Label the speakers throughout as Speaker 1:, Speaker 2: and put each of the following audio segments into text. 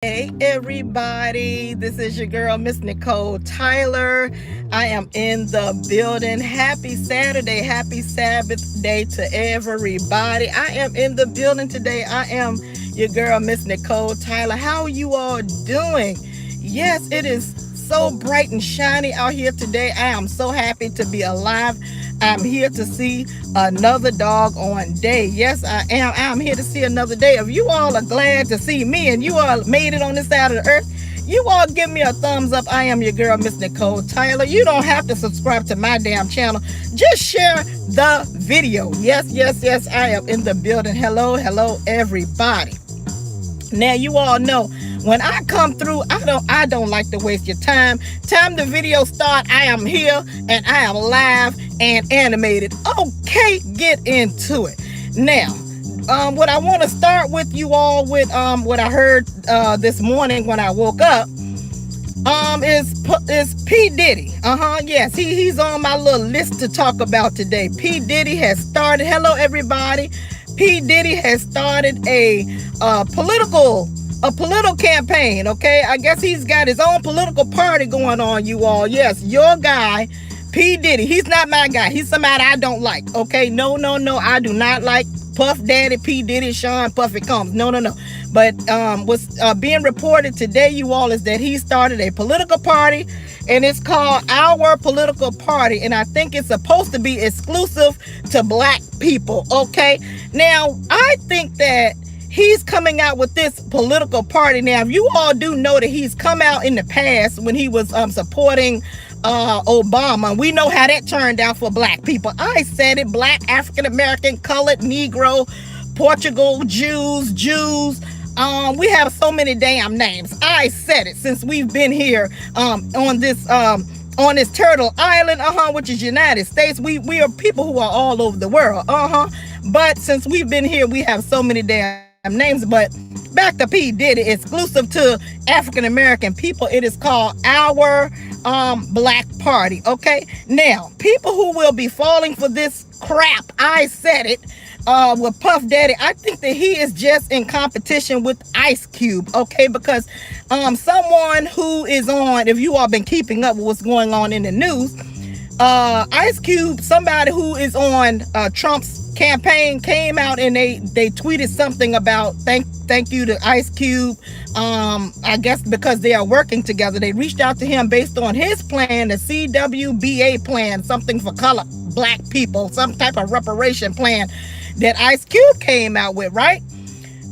Speaker 1: Hey everybody, this is your girl, Miss Nicole Tyler. I am in the building. Happy Saturday, happy Sabbath day to everybody. I am in the building today. I am your girl, Miss Nicole Tyler. How are you all doing? Yes, it is so bright and shiny out here today. I am so happy to be alive. I'm here to see another doggone day. Yes, I am. I'm here to see another day. If you all are glad to see me and you all made it on this side of the earth, you all give me a thumbs up. I am your girl, Miss Nicole Tyler. You don't have to subscribe to my damn channel. Just share the video. Yes, yes, yes, I am in the building. Hello, hello, everybody. Now you all know when I come through, I don't like to waste your time. Time the video start, I am here and I am live and animated. Okay, get into it. Now, what I want to start with you all with what I heard this morning when I woke up is P. Diddy. Yes, he's on my little list to talk about today. P. Diddy has started. Hello, everybody. P. Diddy has started a political campaign. Okay, I guess he's got his own political party going on. You all, yes, your guy, P. Diddy. He's not my guy. He's somebody I don't like. Okay, no, I do not like Puff Daddy, P. Diddy, Sean Puffy Combs. No. But what's being reported today, you all, is that he started a political party, and it's called Our Political Party, and I think it's supposed to be exclusive to black people. Okay, now I think that he's coming out with this political party. Now, if you all do know that he's come out in the past when he was supporting Obama, we know how that turned out for black people. I said it: black, African American, colored, Negro, Portugal, Jews. We have so many damn names. I said it since we've been here on this turtle island, which is United States. We are people who are all over the world, but since we've been here, we have so many damn names. But back to P. Diddy, exclusive to African American people, it is called Our Black Party. Okay, now people who will be falling for this crap, I said it, with Puff Daddy, I think that he is just in competition with Ice Cube. Okay, because someone who is on, if you all been keeping up with what's going on in the news, Ice Cube, somebody who is on Trump's campaign, came out and they tweeted something about thank you to Ice Cube. I guess because they are working together, they reached out to him based on his plan, the CWBA plan, something for color black people, some type of reparation plan that Ice Cube came out with, right?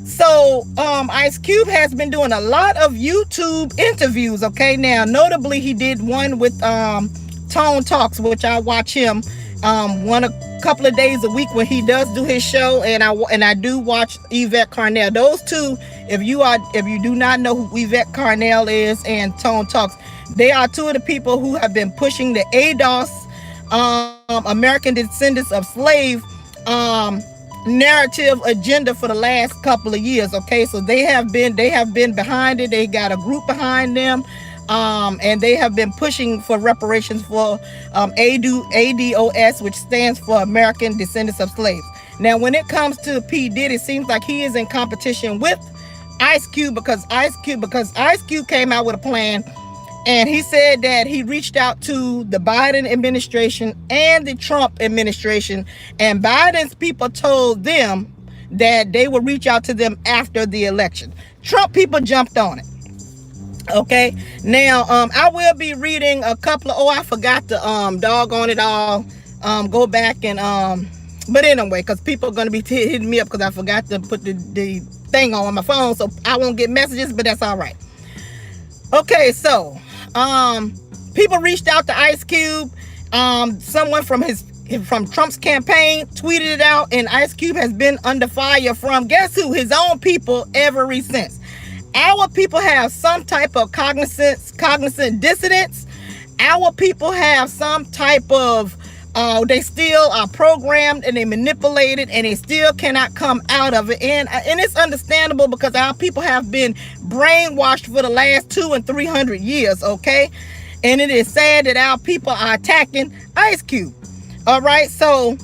Speaker 1: So Ice Cube has been doing a lot of YouTube interviews. Okay, now notably he did one with Tone Talks, which I watch him a couple of days a week when he does do his show, and I do watch Yvette Carnell. Those two, if you do not know who Yvette Carnell is and Tone Talks, they are two of the people who have been pushing the ADOS, American Descendants of Slave narrative agenda for the last couple of years. Okay, so they have been behind it. They got a group behind them. And they have been pushing for reparations for ADOS, which stands for American Descendants of Slaves. Now, when it comes to P. Diddy, it seems like he is in competition with Ice Cube because Ice Cube came out with a plan, and he said that he reached out to the Biden administration and the Trump administration, and Biden's people told them that they would reach out to them after the election. Trump people jumped on it. Okay, now I will be reading a couple of, I forgot to doggone it all, go back and but anyway, because people are going to be hitting me up because I forgot to put the thing on my phone, so I won't get messages, but that's all right. Okay, so people reached out to Ice Cube. Someone from Trump's campaign tweeted it out, and Ice Cube has been under fire from, guess who? His own people ever since. Our people have some type of cognizant dissonance. Our people have some type of, they still are programmed and they manipulated and they still cannot come out of it. And it's understandable because our people have been brainwashed for the last 200 and 300 years, okay? And it is sad that our people are attacking Ice Cube. All right, so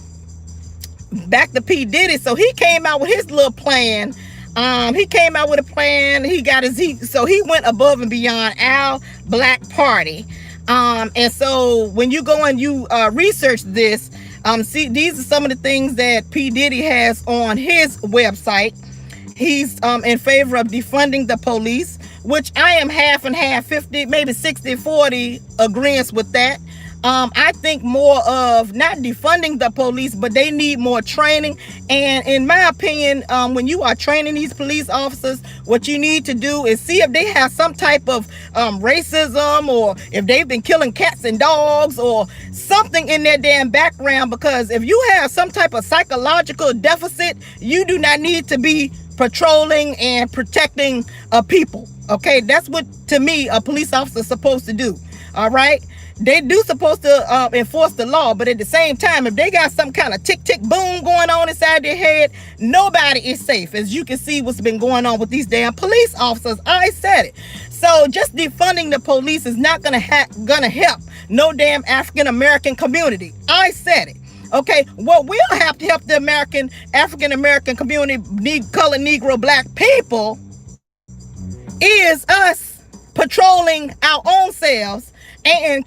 Speaker 1: back to P. Diddy. So he came out with his little plan He came out with a plan. So he went above and beyond our Black Party. And so when you go and you research this, see, these are some of the things that P. Diddy has on his website. He's in favor of defunding the police, which I am half and half, 50, maybe 60-40 agreements with that. I think more of not defunding the police, but they need more training. And in my opinion, when you are training these police officers, what you need to do is see if they have some type of racism, or if they've been killing cats and dogs or something in their damn background. Because if you have some type of psychological deficit, you do not need to be patrolling and protecting people. Okay, that's what, to me, a police officer is supposed to do. All right. They do supposed to enforce the law, but at the same time, if they got some kind of tick tick boom going on inside their head, nobody is safe. As you can see what's been going on with these damn police officers. I said it. So just defunding the police is not gonna help no damn African American community. I said it. Okay, what will have to help the African American community, colored, Negro, Black people, is us patrolling our own selves and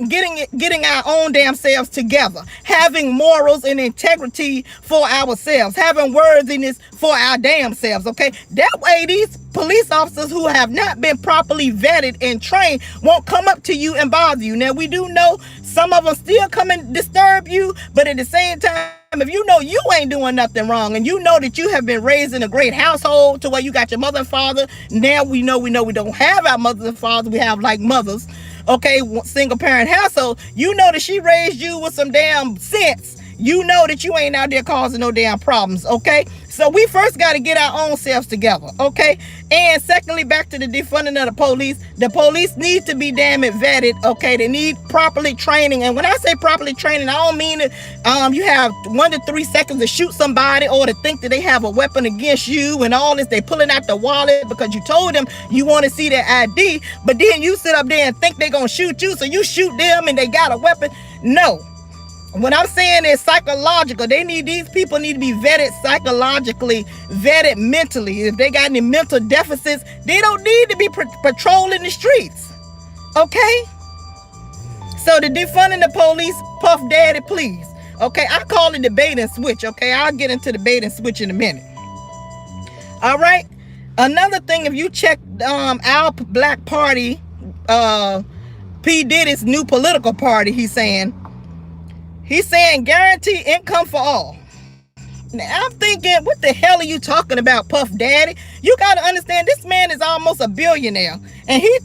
Speaker 1: getting our own damn selves together, having morals and integrity for ourselves, having worthiness for our damn selves. Okay, that way these police officers who have not been properly vetted and trained won't come up to you and bother you. Now, we do know some of them still come and disturb you, but at the same time, if you know you ain't doing nothing wrong, and you know that you have been raised in a great household to where you got your mother and father, now we know we don't have our mothers and fathers, we have like mothers, okay, single parent household. You know that she raised you with some damn sense. You know that you ain't out there causing no damn problems, okay? So we first got to get our own selves together, okay? And secondly, back to the defunding of the police need to be damn it vetted, okay? They need properly training. And when I say properly training, I don't mean that you have 1 to 3 seconds to shoot somebody or to think that they have a weapon against you and all this. They pulling out the wallet because you told them you want to see their ID, but then you sit up there and think they're going to shoot you, so you shoot them and they got a weapon. No. What I'm saying is psychological. These people need to be vetted psychologically, vetted mentally. If they got any mental deficits, they don't need to be patrolling the streets. Okay? So the defunding the police, Puff Daddy, please. Okay, I call it the bait and switch. Okay, I'll get into the bait and switch in a minute. All right. Another thing, if you check our Black Party, P. Diddy's new political party, he's saying guaranteed income for all. Now I'm thinking, what the hell are you talking about, Puff Daddy? You got to understand, this man is almost a billionaire, and he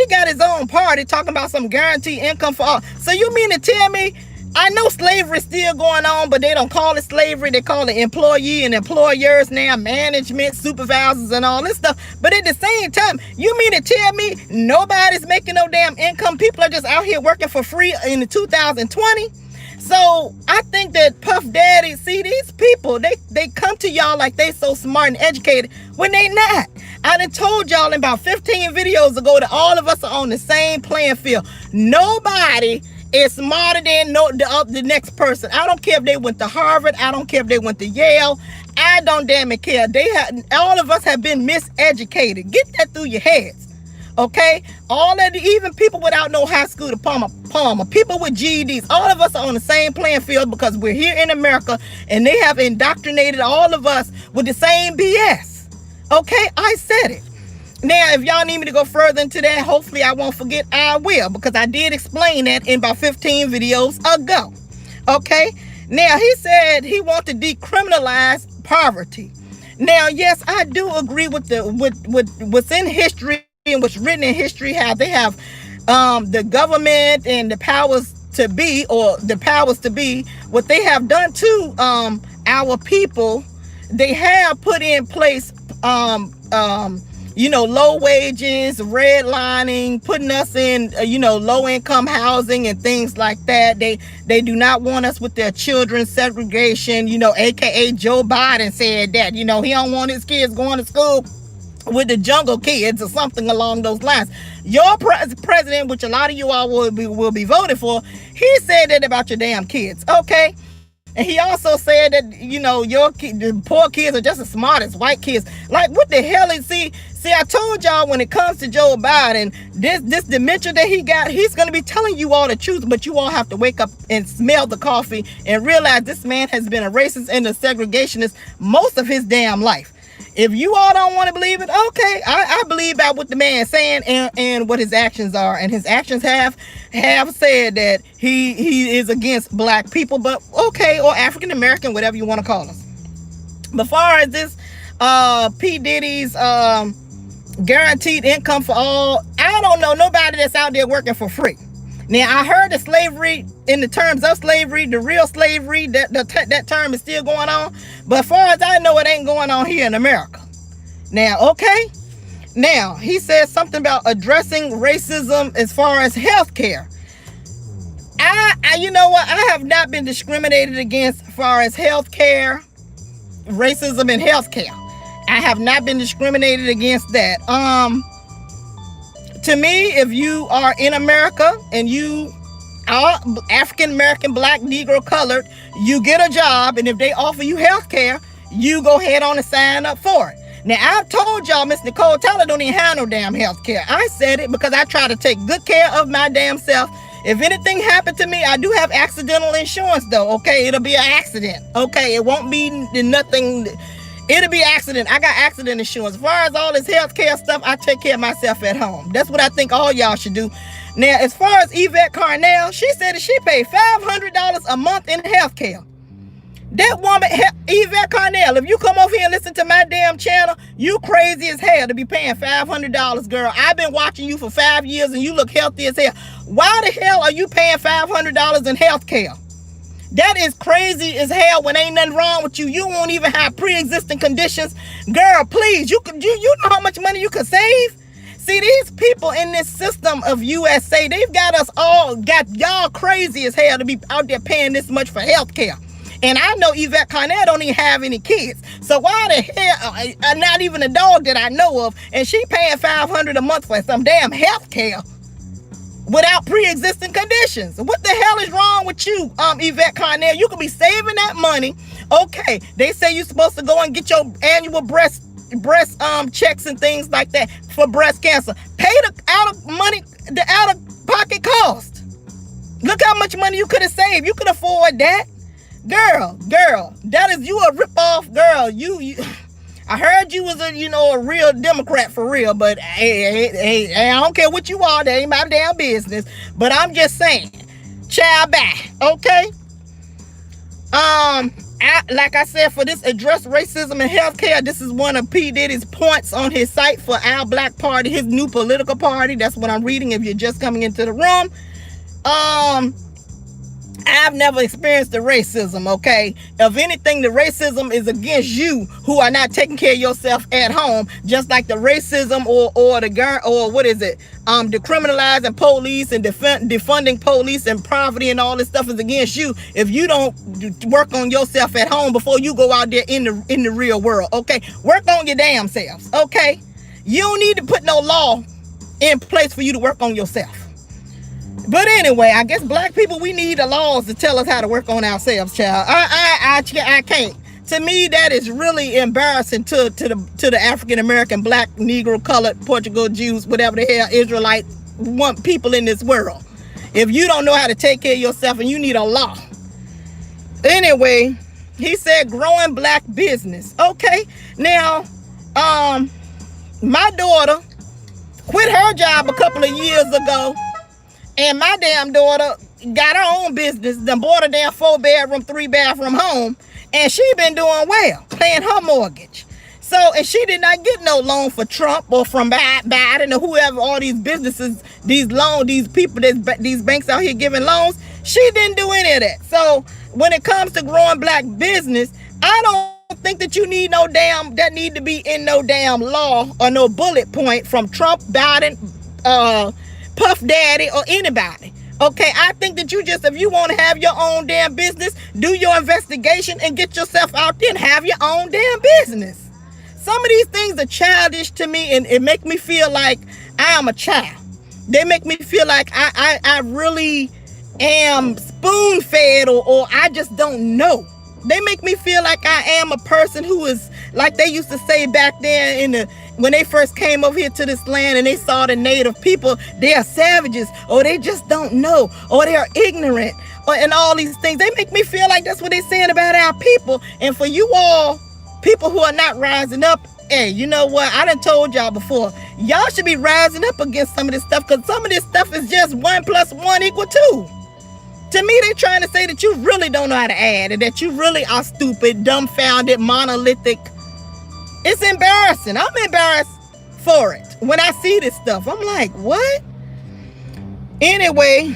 Speaker 1: got his own party talking about some guaranteed income for all. So you mean to tell me, I know slavery is still going on, but they don't call it slavery. They call it employee and employers now, management, supervisors, and all this stuff. But at the same time, you mean to tell me nobody's making no damn income? People are just out here working for free in the 2020? So I think that Puff Daddy, see, these people, they come to y'all like they so smart and educated when they not. I done told y'all in about 15 videos ago that all of us are on the same playing field. Nobody is smarter than the next person. I don't care if they went to Harvard. I don't care if they went to Yale. I don't damn it care. All of us have been miseducated. Get that through your heads. Okay? Even people without no high school diploma, people with GEDs, all of us are on the same playing field because we're here in America and they have indoctrinated all of us with the same BS. Okay? I said it. Now, if y'all need me to go further into that, hopefully I won't forget, I will, because I did explain that in about 15 videos ago. Okay? Now, he said he wants to decriminalize poverty. Now, yes, I do agree with what's in history and what's written in history, how they have the government and the powers to be, what they have done to our people. They have put in place low wages, redlining, putting us in, low income housing and things like that. They do not want us with their children segregation, AKA Joe Biden said that, he don't want his kids going to school with the jungle kids or something along those lines. Your president, which a lot of you all will be voting for, he said that about your damn kids. Okay. And he also said that, the poor kids are just as smart as white kids. Like, what the hell is See, I told y'all when it comes to Joe Biden, this dementia that he got, he's going to be telling you all the truth, but you all have to wake up and smell the coffee and realize this man has been a racist and a segregationist most of his damn life. If you all don't want to believe it, okay, I believe about what the man's saying and what his actions are. And his actions have said that he is against black people, but okay, or African American, whatever you want to call us. But far as this P. Diddy's guaranteed income for all, I don't know nobody that's out there working for free. Now, I heard that slavery, in the terms of slavery, the real slavery, that term is still going on. But as far as I know, it ain't going on here in America. Now, okay. Now, he says something about addressing racism as far as health care. You know what? I have not been discriminated against as far as health care, racism in health care. I have not been discriminated against that. To me, if you are in America and you are African American, black, Negro, colored, you get a job, and if they offer you health care, you go ahead on and sign up for it. Now, I've told y'all, Miss Nicole Tyler don't even have no damn health care. I said it because I try to take good care of my damn self. If anything happened to me, I do have accidental insurance, though, okay? It'll be an accident, okay? It won't be nothing... It'll be accident. I got accident insurance. As far as all this healthcare stuff, I take care of myself at home. That's what I think all y'all should do. Now, as far as Yvette Carnell, she said that she paid $500 a month in healthcare. That woman, Yvette Carnell, if you come over here and listen to my damn channel, you crazy as hell to be paying $500, girl. I've been watching you for 5 years and you look healthy as hell. Why the hell are you paying $500 in healthcare? That is crazy as hell when ain't nothing wrong with you. You won't even have pre-existing conditions. Girl, please, you know how much money you could save? See, these people in this system of USA, they've got y'all crazy as hell to be out there paying this much for health care. And I know Yvette Carnell don't even have any kids. So why the hell, not even a dog that I know of, and she paying $500 a month for some damn health care without pre-existing conditions? What the hell is wrong with you, Yvette Carnell? You could be saving that money. Okay, they say you're supposed to go and get your annual breast checks and things like that for breast cancer. Pay the out-of-pocket cost. Look how much money you could have saved. You could afford that. Girl, that is, you a rip-off girl. You I heard you was a real Democrat for real, but hey, I don't care what you are. That ain't my damn business. But I'm just saying, child, bye, okay? Like I said, for this address racism in healthcare, this is one of P. Diddy's points on his site for Our Black Party, his new political party. That's what I'm reading if you're just coming into the room. I've never experienced the racism, okay? If anything, the racism is against you who are not taking care of yourself at home, just like the racism or what is it? Decriminalizing police and defunding police and poverty and all this stuff is against you if you don't work on yourself at home before you go out there in the real world, okay? Work on your damn selves, okay? You don't need to put no law in place for you to work on yourself. But anyway, I guess black people, we need the laws to tell us how to work on ourselves, child. I can't. To me, that is really embarrassing to the African American, black, Negro, colored, Portugal, Jews, whatever the hell, Israelite people in this world. If you don't know how to take care of yourself and you need a law. Anyway, he said growing black business. Okay, now, my daughter quit her job a couple of years ago. And my damn daughter got her own business, then bought a damn 4-bedroom, 3-bathroom home, and she been doing well, paying her mortgage. So, and she did not get no loan for Trump or from Biden or whoever, all these businesses, these people, these banks out here giving loans. She didn't do any of that. So, when it comes to growing black business, I don't think that you need that need to be in no damn law or no bullet point from Trump, Biden, Puff Daddy, or anybody. Okay, I think that if you want to have your own damn business, do your investigation and get yourself out there and have your own damn business. Some of these things are childish to me, and it make me feel like I am a child. They make me feel like I really am spoon fed, or I just don't know. They make me feel like I am a person who is, like they used to say back then when they first came over here to this land and they saw the native people, they are savages, or they just don't know, or they are ignorant, and all these things. They make me feel like that's what they're saying about our people. And for you all, people who are not rising up, hey, you know what? I done told y'all before, y'all should be rising up against some of this stuff, because some of this stuff is just 1 + 1 = 2. To me, they're trying to say that you really don't know how to add, and that you really are stupid, dumbfounded, monolithic. It's embarrassing. I'm embarrassed for it. When I see this stuff, I'm like, what? Anyway,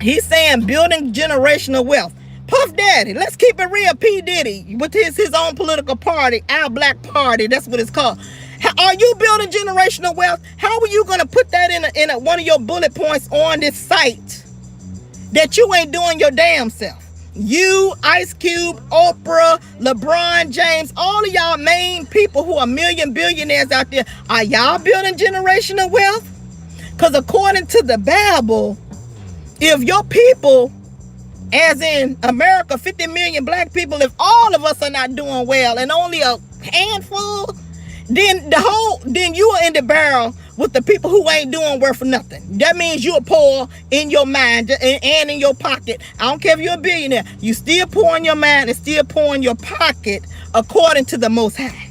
Speaker 1: he's saying building generational wealth. Puff Daddy, let's keep it real. P. Diddy, with his own political party, Our Black Party, that's what it's called. Are you building generational wealth? How are you going to put that in one of your bullet points on this site? That you ain't doing your damn self. You, Ice Cube, Oprah, LeBron James, all of y'all main people who are billionaires out there, are y'all building generational wealth? Because according to the Bible, if your people, as in America, 50 million black people, if all of us are not doing well and only a handful, then you are in the barrel with the people who ain't doing worth for nothing. That means you're poor in your mind and in your pocket. I don't care if you're a billionaire. You still poor in your mind and still poor in your pocket according to the Most High.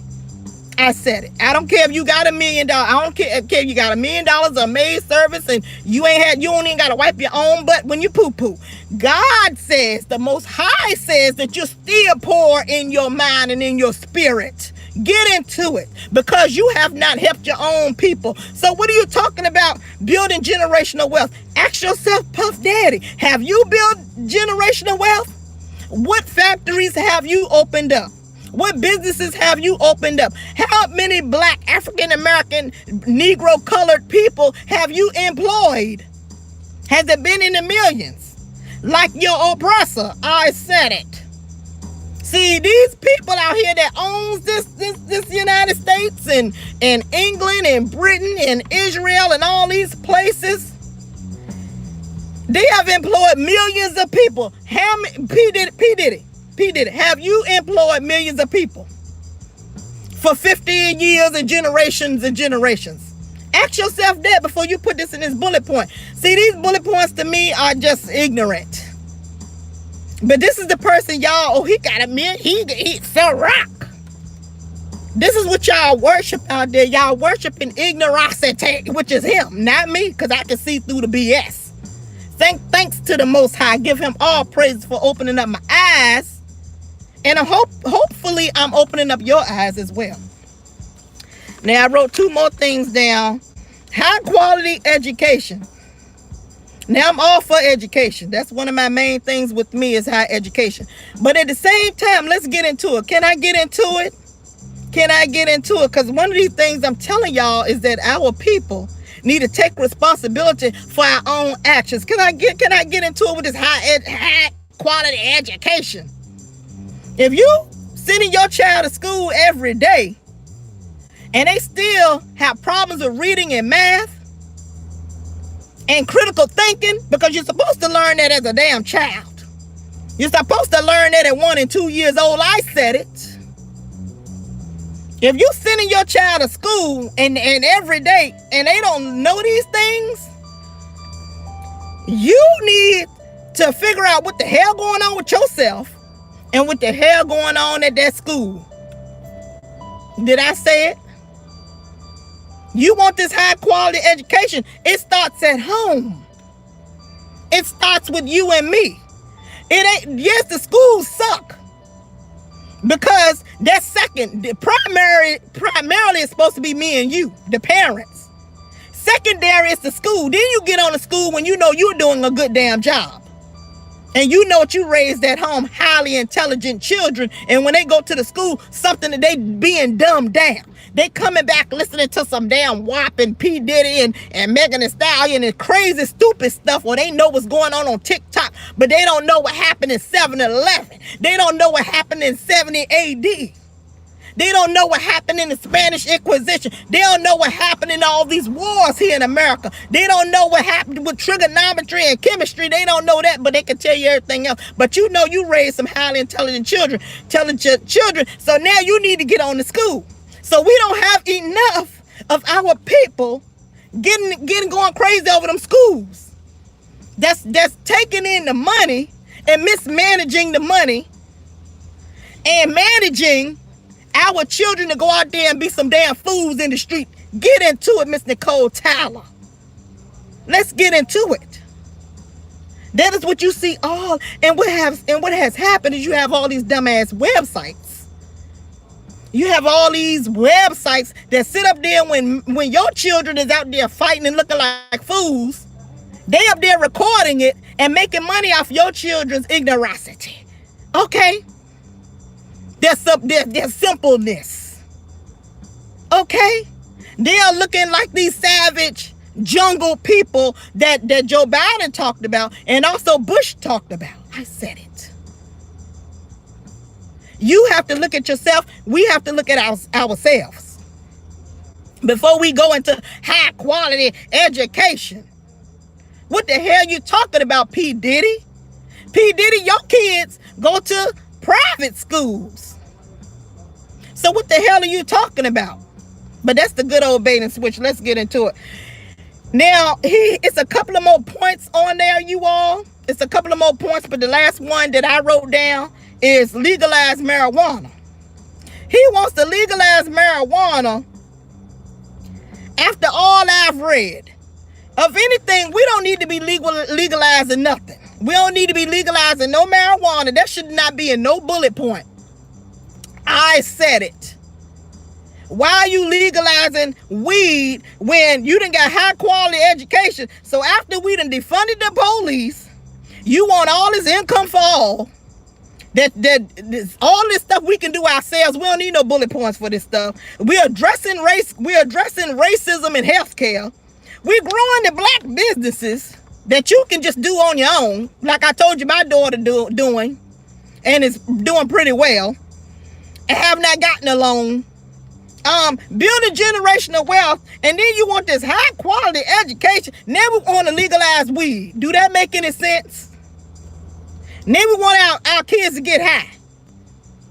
Speaker 1: I said it. I don't care if you got $1 million. I don't care if you got $1 million of maid service and you don't even got to wipe your own butt when you poo-poo. God says, the Most High says that you're still poor in your mind and in your spirit. Get into it, because you have not helped your own people. So what are you talking about building generational wealth? Ask yourself, Puff Daddy, have you built generational wealth? What factories have you opened up? What businesses have you opened up? How many black, African American, Negro colored people have you employed? Has it been in the millions? Like your oppressor, I said it. See, these people out here that owns this United States and England and Britain and Israel and all these places, they have employed millions of people. How many? P. Diddy, have you employed millions of people for 15 years and generations and generations? Ask yourself that before you put this in this bullet point. See, these bullet points to me are just ignorant. But this is the person, y'all, he got a million, he sell rock. This is what y'all worship out there. Y'all worshiping ignorosity, which is him, not me, because I can see through the BS. Thanks to the Most High. Give him all praise for opening up my eyes. And hopefully I'm opening up your eyes as well. Now, I wrote 2 more things down. High quality education. Now, I'm all for education. That's one of my main things with me is high education. But at the same time, let's get into it. Can I get into it? Can I get into it? Because one of these things I'm telling y'all is that our people need to take responsibility for our own actions. Can I get into it with this high quality education? If you sending your child to school every day and they still have problems with reading and math and critical thinking, because you're supposed to learn that as a damn child. You're supposed to learn that at 1 and 2 years old. I said it. If you sending your child to school and every day and they don't know these things, you need to figure out what the hell going on with yourself and what the hell going on at that school. Did I say it? You want this high quality education, it starts at home. It starts with you and me. It ain't, yes, the schools suck. Because that's second. Primarily it's supposed to be me and you, the parents. Secondary is the school. Then you get on the school when you know you're doing a good damn job. And you know what, you raised at home highly intelligent children. And when they go to the school, something that they being dumbed down. They coming back listening to some damn WAP and P. Diddy and Megan Thee Stallion and crazy stupid stuff where they know what's going on TikTok, but they don't know what happened in 7-Eleven. They don't know what happened in 70 AD. They don't know what happened in the Spanish Inquisition. They don't know what happened in all these wars here in America. They don't know what happened with trigonometry and chemistry. They don't know that, but they can tell you everything else. But you know you raised some highly intelligent children, so now you need to get on to school. So we don't have enough of our people getting going crazy over them schools. That's taking in the money and mismanaging the money and managing our children to go out there and be some damn fools in the street. Get into it, Miss Nicole Tyler. Let's get into it. That is what you see all. And what has happened is you have all these dumbass websites. You have all these websites that sit up there when your children is out there fighting and looking like fools. They up there recording it and making money off your children's ignoracity. Okay? Their simpleness. Okay? They are looking like these savage jungle people that Joe Biden talked about and also Bush talked about. I said it. You have to look at yourself. We have to look at ourselves before we go into high quality education. What the hell you talking about, P. Diddy? P. Diddy, your kids go to private schools. So what the hell are you talking about? But that's the good old bait and switch. Let's get into it. Now, it's a couple of more points on there, you all. It's a couple of more points, but the last one that I wrote down is legalize marijuana. He wants to legalize marijuana after all I've read. Of anything, we don't need to be legalizing nothing. We don't need to be legalizing no marijuana. That should not be in no bullet point. I said it. Why are you legalizing weed when you done got high quality education? So after we done defunded the police, you want all this income for all. All this stuff we can do ourselves. We don't need no bullet points for this stuff. We're addressing race. We're addressing racism in healthcare. We're growing the black businesses that you can just do on your own, like I told you my daughter doing, and is doing pretty well, and have not gotten a loan. Building generational wealth, and then you want this high quality education. Now we want to legalize weed. Do that make any sense? Then we want our kids to get high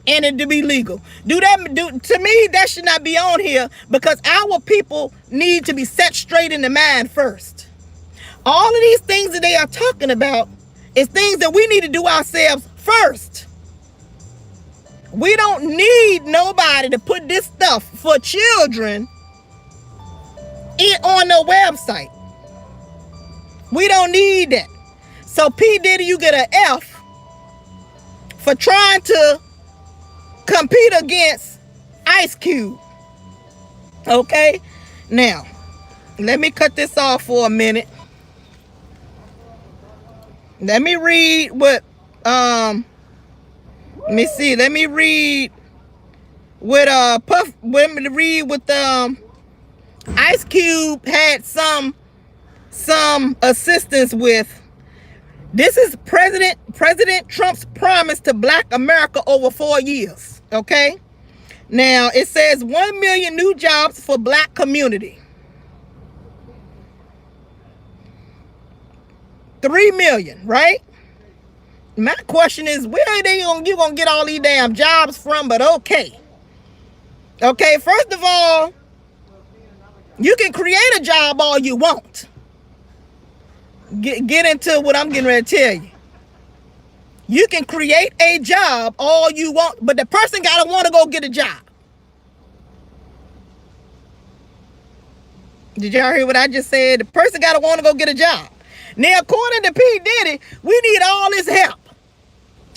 Speaker 1: and it to be legal. To me, that should not be on here because our people need to be set straight in the mind first. All of these things that they are talking about is things that we need to do ourselves first. We don't need nobody to put this stuff for children on the website. We don't need that. So P. Diddy, you get an F for trying to compete against Ice Cube. Okay? Now, let me cut this off for a minute. Let me read what, let me see. Let me read what, Ice Cube had some assistance with. This is President Trump's promise to Black America over 4 years. Okay? Now, it says 1 million new jobs for Black community. 3 million, right? My question is, where are you gonna get all these damn jobs from? But okay. Okay, first of all, you can create a job all you want. Get into what I'm getting ready to tell you. You can create a job all you want, but the person gotta want to go get a job. Did y'all hear what I just said? The person gotta want to go get a job. Now, according to P. Diddy, we need all this help.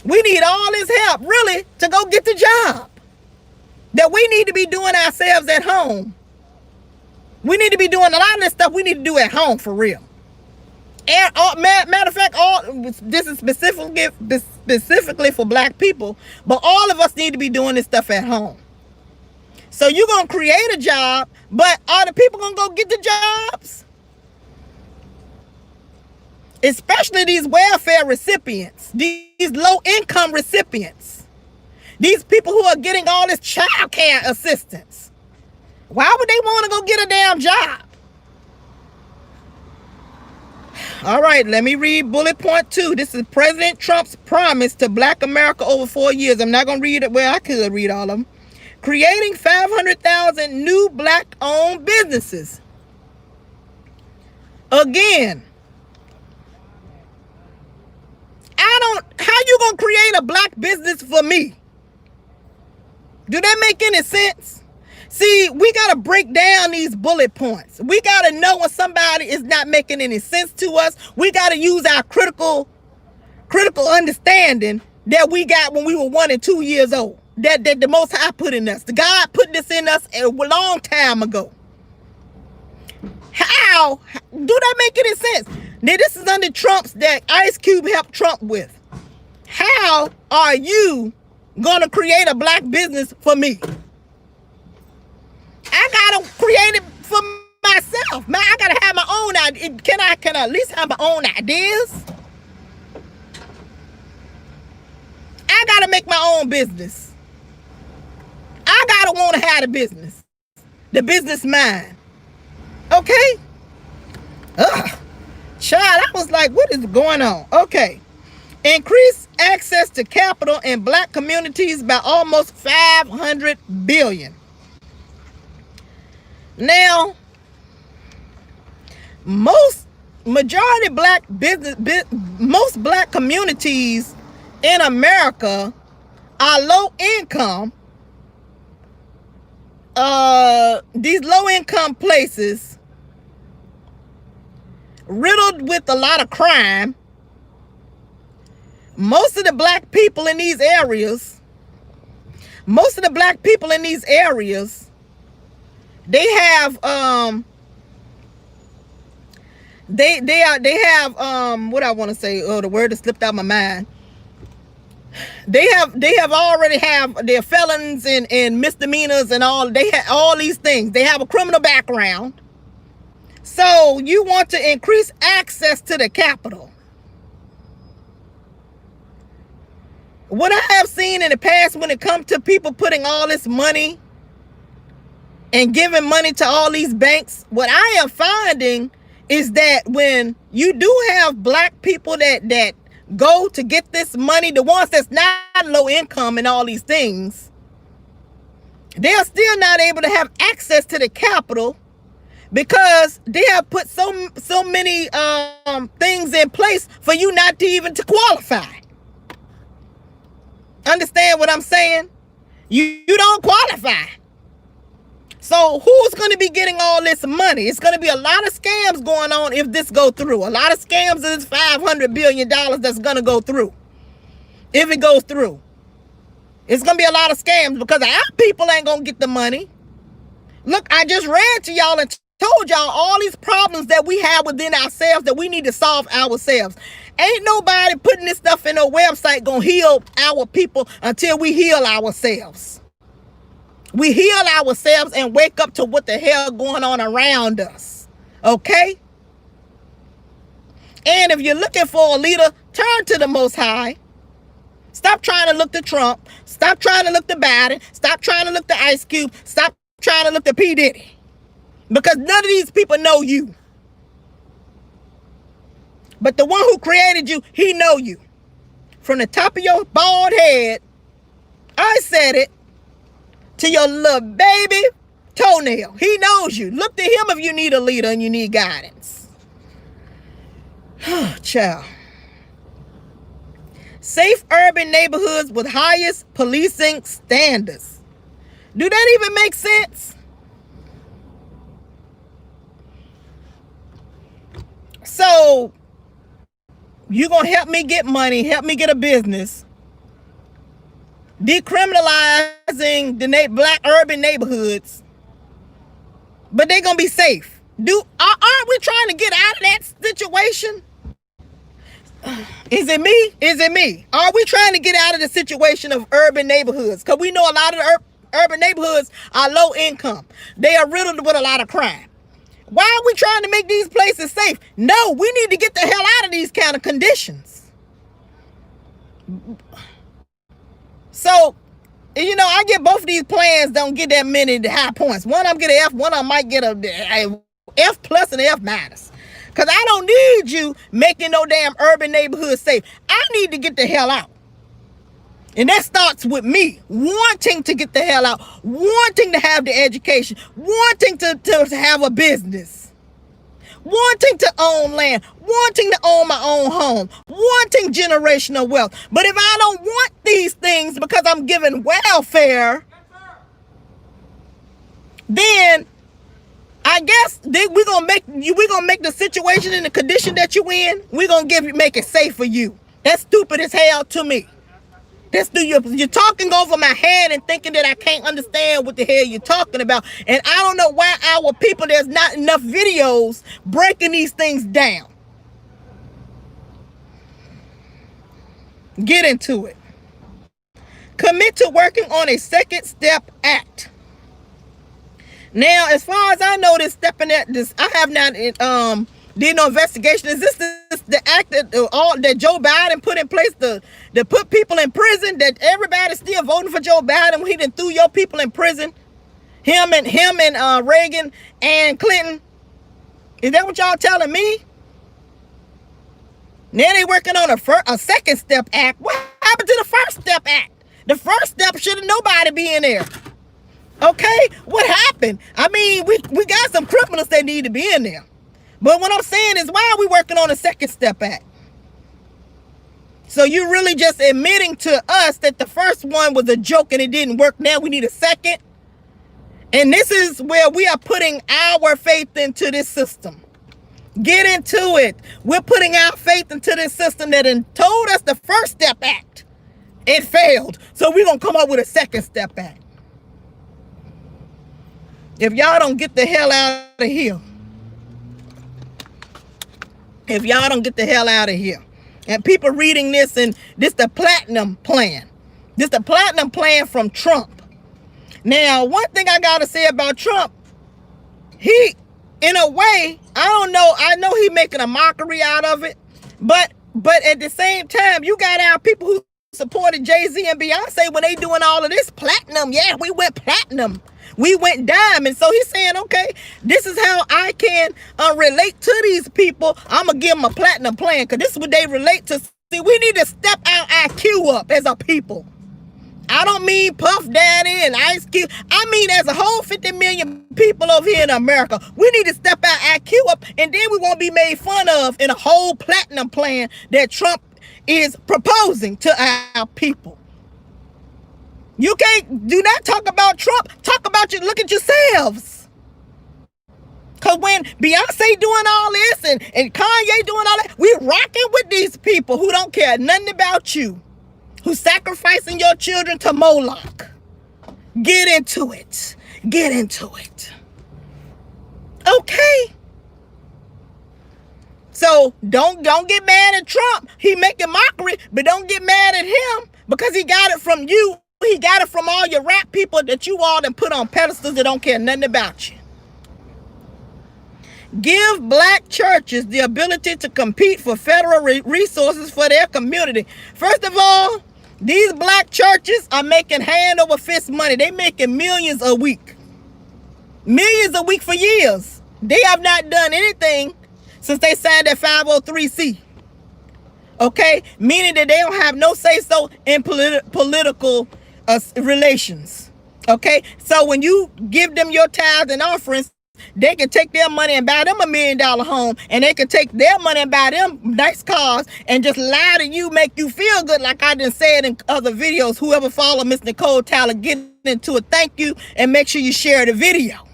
Speaker 1: We need all this help, really, to go get the job that we need to be doing ourselves at home. We need to be doing a lot of this stuff we need to do at home for real. And matter of fact, this is specifically for Black people, but all of us need to be doing this stuff at home. So you're going to create a job, but are the people going to go get the jobs? Especially these welfare recipients, these low-income recipients. These people who are getting all this child care assistance. Why would they want to go get a damn job? All right, let me read bullet point 2. This is President Trump's promise to Black America over 4 years. I'm not going to read it. Well, I could read all of them. Creating 500,000 new Black-owned businesses. Again, how you going to create a Black business for me? Do that make any sense? See, we got to break down these bullet points. We got to know when somebody is not making any sense to us. We got to use our critical understanding that we got when we were 1 and 2 years old. That the Most High put in us. The God put this in us a long time ago. How do that make any sense? Now, this is under Trump's that Ice Cube helped Trump with. How are you going to create a Black business for me? I gotta create it for myself. Man, I gotta have my own idea. Can I at least have my own ideas? I gotta make my own business. I gotta want to have the business. The business mind. Okay? Child, I was like, what is going on? Okay. Increase access to capital in Black communities by almost 500 billion. Now, most Black communities in America are low income. These low income places riddled with a lot of crime. Most of the Black people in these areas, they have what I want to say, the word that slipped out my mind. They already have their felons and misdemeanors and all. They have all these things. They have a criminal background. So you want to increase access to the capital. What I have seen in the past when it comes to people putting all this money and giving money to all these banks, what I am finding is that when you do have Black people that go to get this money, the ones that's not low income and all these things, they're still not able to have access to the capital because they have put so many things in place for you not to even to qualify. Understand what I'm saying? You don't qualify. So who's going to be getting all this money? It's going to be a lot of scams going on if this go through. A lot of scams of this $500 billion that's going to go through. If it goes through. It's going to be a lot of scams because our people ain't going to get the money. Look, I just read to y'all and told y'all all these problems that we have within ourselves that we need to solve ourselves. Ain't nobody putting this stuff in a website going to heal our people until we heal ourselves. We heal ourselves and wake up to what the hell going on around us. Okay? And if you're looking for a leader, turn to the Most High. Stop trying to look to Trump. Stop trying to look to Biden. Stop trying to look to Ice Cube. Stop trying to look to P. Diddy. Because none of these people know you. But the one who created you, he know you. From the top of your bald head, I said it, to your little baby toenail. He knows you. Look to him if you need a leader and you need guidance. Child. Safe urban neighborhoods with highest policing standards. Do that even make sense? So, you're going to help me get money, help me get a business, decriminalizing the Black urban neighborhoods, but they're going to be safe. Aren't we trying to get out of that situation? Is it me? Is it me? Are we trying to get out of the situation of urban neighborhoods? Because we know a lot of the urban neighborhoods are low income. They are riddled with a lot of crime. Why are we trying to make these places safe? No, we need to get the hell out of these kind of conditions. So you know, I get both of these plans don't get that many high points. One I'm get an F, one I might get a F plus and an F minus. Because I don't need you making no damn urban neighborhood safe. I need to get the hell out. And that starts with me wanting to get the hell out, wanting to have the education, wanting to have a business, wanting to own land, wanting to own my own home, wanting generational wealth. But if I don't want these things because I'm giving welfare, then I guess we're gonna make the situation in the condition that you in, we're gonna make it safe for you. That's stupid as hell to me. You're talking over my head and thinking that I can't understand what the hell you're talking about. And I don't know why our people, there's not enough videos breaking these things down. Get into it. Commit to working on a second step act. Now, as far as I know, I have not did no investigation. Is this the act that Joe Biden put in place to put people in prison? That everybody's still voting for Joe Biden when he done threw your people in prison? Him and Reagan and Clinton. Is that what y'all telling me? Now they working on a second step act. What happened to the first step act? The first step shouldn't nobody be in there. Okay, what happened? I mean, we got some criminals that need to be in there. But what I'm saying is, why are we working on a second step act? So you're really just admitting to us that the first one was a joke and it didn't work. Now we need a second. And this is where we are putting our faith into this system. Get into it. We're putting our faith into this system that told us the first step act. It failed. So we're going to come up with a second step act. If y'all don't get the hell out of here. If y'all don't get the hell out of here. And people reading this, and this the platinum plan. This the platinum plan from Trump. Now, one thing I got to say about Trump, he, in a way, I know he making a mockery out of it. But at the same time, you got our people who supported Jay-Z and Beyonce when they doing all of this platinum. Yeah, we went platinum. We went diamond. So he's saying, okay, this is how I can relate to these people. I'm going to give them a platinum plan because this is what they relate to. See, we need to step our IQ up as a people. I don't mean Puff Daddy and Ice Cube. I mean as a whole 50 million people over here in America. We need to step our IQ up, and then we won't be made fun of in a whole platinum plan that Trump is proposing to our people. You do not talk about Trump. Talk about look at yourselves. Because when Beyonce doing all this and Kanye doing all that, we rocking with these people who don't care nothing about you. Who sacrificing your children to Moloch. Get into it. Get into it. Okay. So don't get mad at Trump. He making mockery, but don't get mad at him because he got it from you. He got it from all your rap people that you all done put on pedestals that don't care nothing about you. Give black churches the ability to compete for federal resources for their community. First of all, these black churches are making hand over fist money. They making millions a week. Millions a week for years. They have not done anything since they signed that 503c. Okay? Meaning that they don't have no say-so in political relations. Okay? So when you give them your tithes and offerings, they can take their money and buy them $1 million home, and they can take their money and buy them nice cars and just lie to you, make you feel good, like I done said in other videos. Whoever follow Miss Nicole Tyler, get into it. Thank you, and make sure you share the video.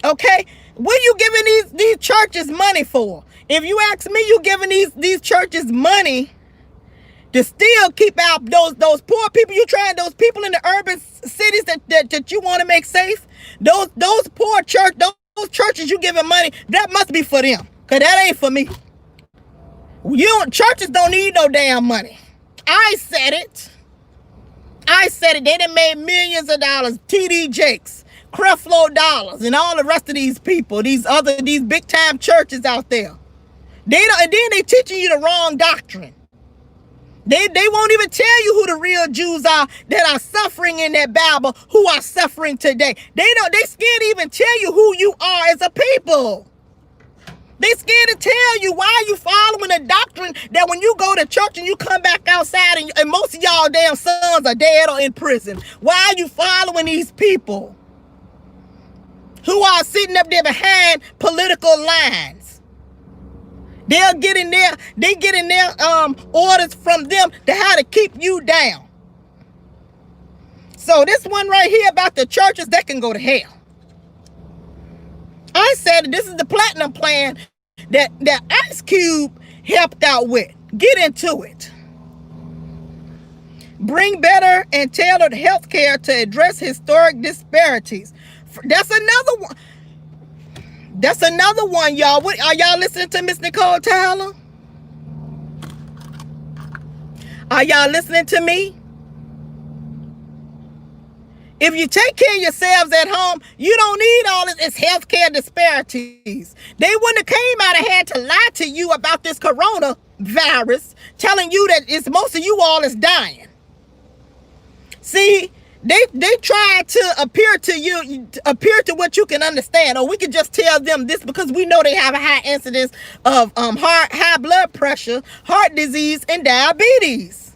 Speaker 1: Okay? What are you giving these churches money for? If you ask me, you giving these churches money to still keep out those poor people. You trying those people in the urban cities that you want to make safe. Those poor those churches you giving money, that must be for them. Cause that ain't for me. Churches don't need no damn money. I said it. They done made millions of dollars. TD Jakes, Creflo Dollars, and all the rest of these people, these big time churches out there. And then they teaching you the wrong doctrine. They won't even tell you who the real Jews are that are suffering in that Bible, who are suffering today. They scared to even tell you who you are as a people. They scared to tell you why you following a doctrine that when you go to church and you come back outside and most of y'all damn sons are dead or in prison. Why are you following these people who are sitting up there behind political lines? They get in their orders from them to how to keep you down. So this one right here about the churches, that can go to hell. I said this is the platinum plan that Ice Cube helped out with. Get into it. Bring better and tailored health care to address historic disparities. That's another one. That's another one, y'all. What, are y'all listening to Miss Nicole Tyler? Are y'all listening to me? If you take care of yourselves at home, you don't need all this healthcare disparities. They wouldn't have came out and had to lie to you about this coronavirus, telling you that it's most of you all is dying. See, they try to appear to what you can understand, or we can just tell them this because we know they have a high incidence of high blood pressure, heart disease, and diabetes.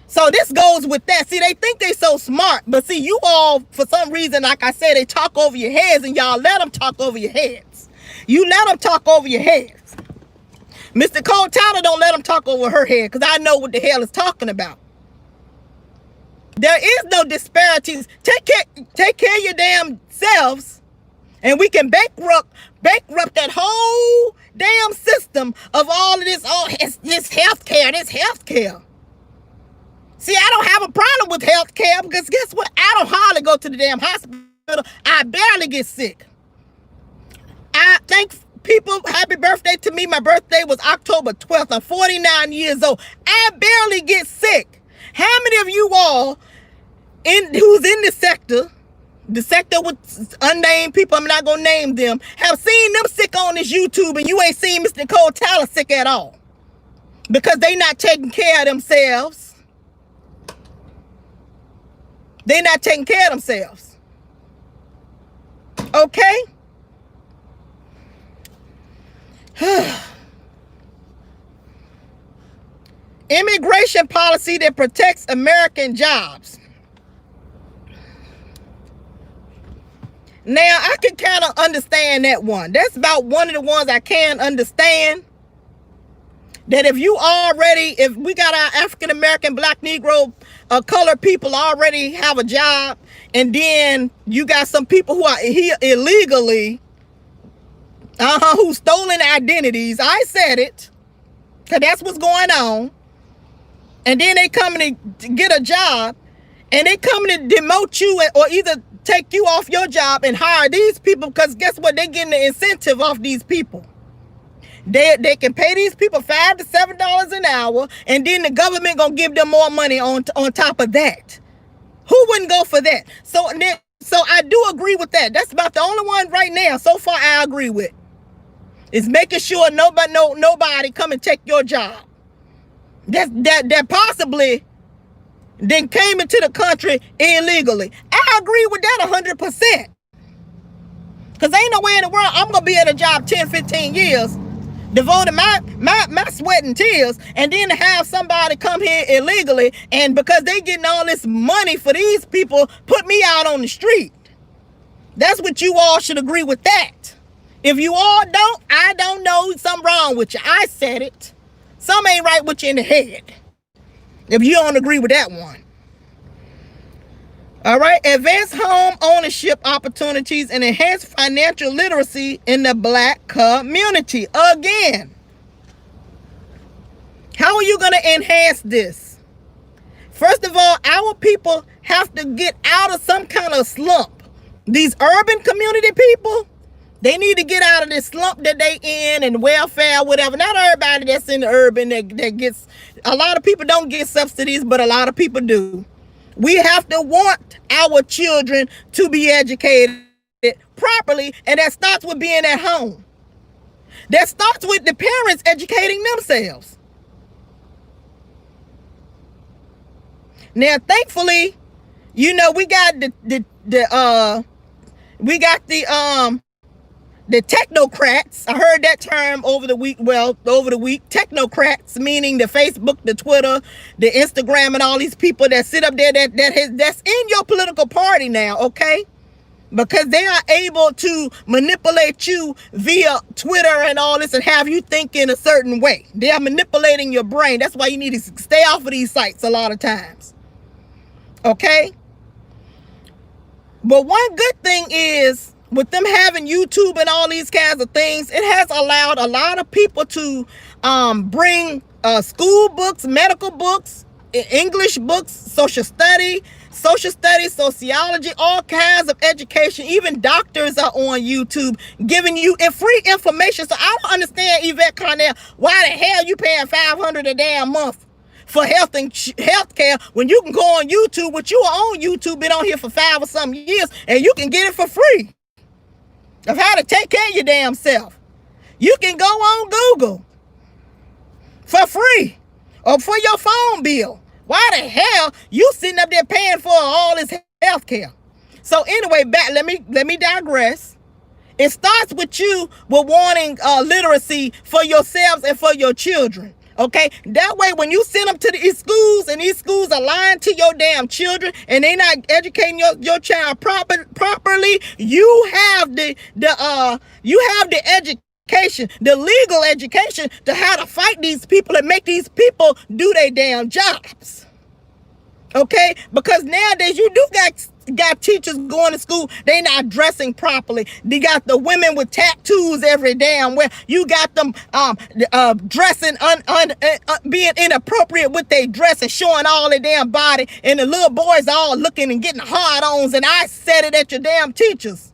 Speaker 1: So this goes with that. See, they think they so smart, but see, you all, for some reason, like I said, they talk over your heads, and y'all let them talk over your heads. You let them talk over your heads. Mr. Cole Tyler don't let them talk over her head, because I know what the hell is talking about. There is no disparities. Take care of your damn selves, and we can bankrupt that whole damn system of all of this. Oh, this healthcare. See, I don't have a problem with healthcare because guess what? I don't hardly go to the damn hospital. I barely get sick. I thank people. Happy birthday to me. My birthday was October 12th. I'm 49 years old. I barely get sick. How many of you all who's in the sector with unnamed people, I'm not gonna name them, have seen them sick on this YouTube, and you ain't seen Mr. Nicole Tyler sick at all because they not taking care of themselves. They not taking care of themselves. Okay? Immigration policy that protects American jobs. Now, I can kind of understand that one. That's about one of the ones I can understand. That if we got our African American, Black, Negro, colored people already have a job, and then you got some people who are here illegally, who stolen identities. I said it, because that's what's going on. And then they coming to get a job, and they coming to demote you or either take you off your job and hire these people, because guess what? They getting the incentive off these people. They can pay these people $5 to $7 an hour, and then the government gonna give them more money on top of that. Who wouldn't go for that? So I do agree with that. That's about the only one right now so far I agree with. Is making sure nobody come and take your job. That possibly then came into the country illegally. I agree with that 100%. Because ain't no way in the world I'm gonna be at a job 10, 15 years. Devoted my sweat and tears, and then to have somebody come here illegally, and because they getting all this money for these people, put me out on the street. That's what you all should agree with that. If you all don't, I don't know, something wrong with you. I said it. Something ain't right with you in the head. If you don't agree with that one. All right, advance home ownership opportunities and enhance financial literacy in the Black community. Again, how are you going to enhance this? First of all, our people have to get out of some kind of slump. These urban community people, they need to get out of this slump that they in, and welfare, whatever. Not everybody that's in the urban that gets, a lot of people don't get subsidies, but a lot of people do. We have to want our children to be educated properly, and that starts with being at home. That starts with the parents educating themselves. Now, thankfully, you know, we got the technocrats. I heard that term over the week. Well, over the week, technocrats, meaning the Facebook, the Twitter, the Instagram, and all these people that sit up there that's in your political party now, okay? Because they are able to manipulate you via Twitter and all this and have you think in a certain way. They are manipulating your brain. That's why you need to stay off of these sites a lot of times. Okay? But one good thing is, with them having YouTube and all these kinds of things, it has allowed a lot of people to bring school books, medical books, English books, social studies, sociology, all kinds of education. Even doctors are on YouTube giving you free information. So I don't understand, Yvette Carnell, why the hell you paying $500 a damn month for health care when you can go on YouTube, which you are on YouTube, been on here for 5 or some years, and you can get it for free of how to take care of your damn self. You can go on Google for free or for your phone bill. Why the hell you sitting up there paying for all this health care? So anyway, back, let me digress. It starts with you with wanting literacy for yourselves and for your children. Okay, that way when you send them to these schools and these schools are lying to your damn children and they not educating your child properly, you have the education, the legal education to how to fight these people and make these people do their damn jobs. Okay, because nowadays you do got teachers going to school, they not dressing properly. They got the women with tattoos every damn where. You got them dressing being inappropriate with their dress and showing all their damn body, and the little boys all looking and getting hard-ons, and I said it at your damn teachers.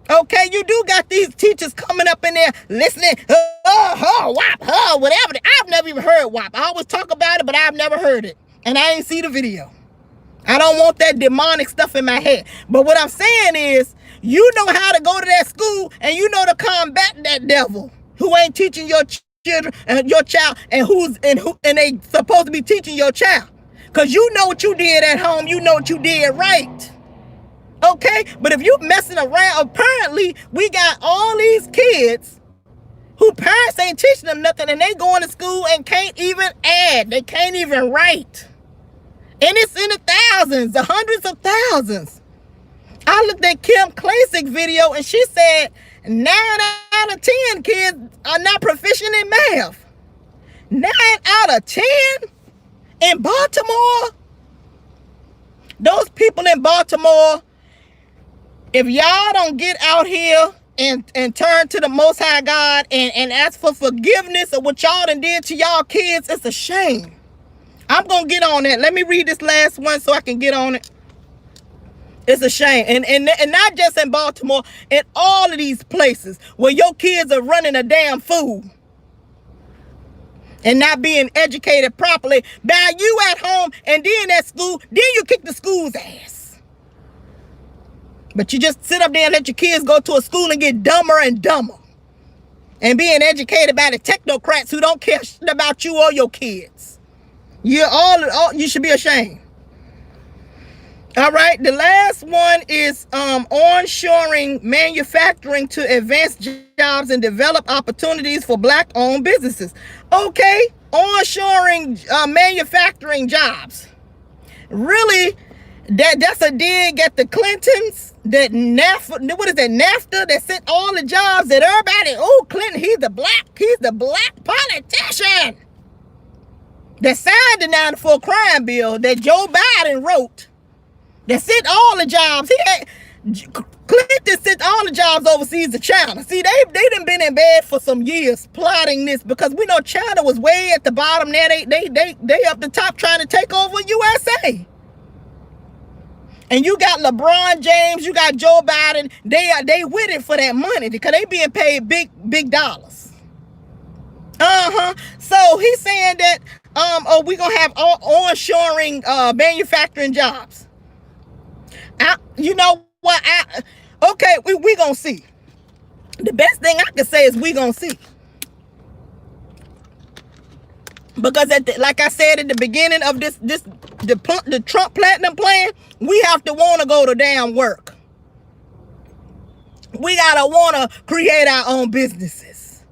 Speaker 1: Okay, you do got these teachers coming up in there listening, WAP, whatever. I've never even heard WAP. I always talk about it, but I've never heard it. And I ain't see the video. I don't want that demonic stuff in my head. But what I'm saying is, you know how to go to that school and you know to combat that devil who ain't teaching your children and your child and they supposed to be teaching your child. Because you know what you did at home, you know what you did right. Okay? But if you messing around, apparently we got all these kids who parents ain't teaching them nothing and they going to school and can't even add. They can't even write. And it's in the thousands, the hundreds of thousands. I looked at Kim Klasick's video and she said 9 out of 10 kids are not proficient in math. 9 out of 10 in Baltimore. Those people in Baltimore, if y'all don't get out here and turn to the Most High God and ask for forgiveness of what y'all done did to y'all kids, it's a shame. I'm going to get on that. Let me read this last one so I can get on it. It's a shame. And not just in Baltimore, in all of these places where your kids are running a damn fool and not being educated properly by you at home and then at school, then you kick the school's ass. But you just sit up there and let your kids go to a school and get dumber and dumber and being educated by the technocrats who don't care about you or your kids. You should be ashamed. All right, the last one is onshoring manufacturing to advance jobs and develop opportunities for Black-owned businesses. Okay, onshoring manufacturing jobs. Really, that's a dig at the Clintons. That NAFTA, what is that? NAFTA that sent all the jobs that everybody. Oh, Clinton, he's the black politician that signed the 94 crime bill that Joe Biden wrote. That sent all the jobs. Clinton sent all the jobs overseas to China. See, they done been in bed for some years plotting this because we know China was way at the bottom. Now they up the top trying to take over USA. And you got LeBron James, you got Joe Biden. They with it for that money because they being paid big dollars. So he's saying that we gonna have onshoring manufacturing jobs. You know what? Okay, we gonna see. The best thing I can say is we gonna see. Because like I said at the beginning of the Trump Platinum Plan, we have to want to go to damn work. We gotta want to create our own businesses.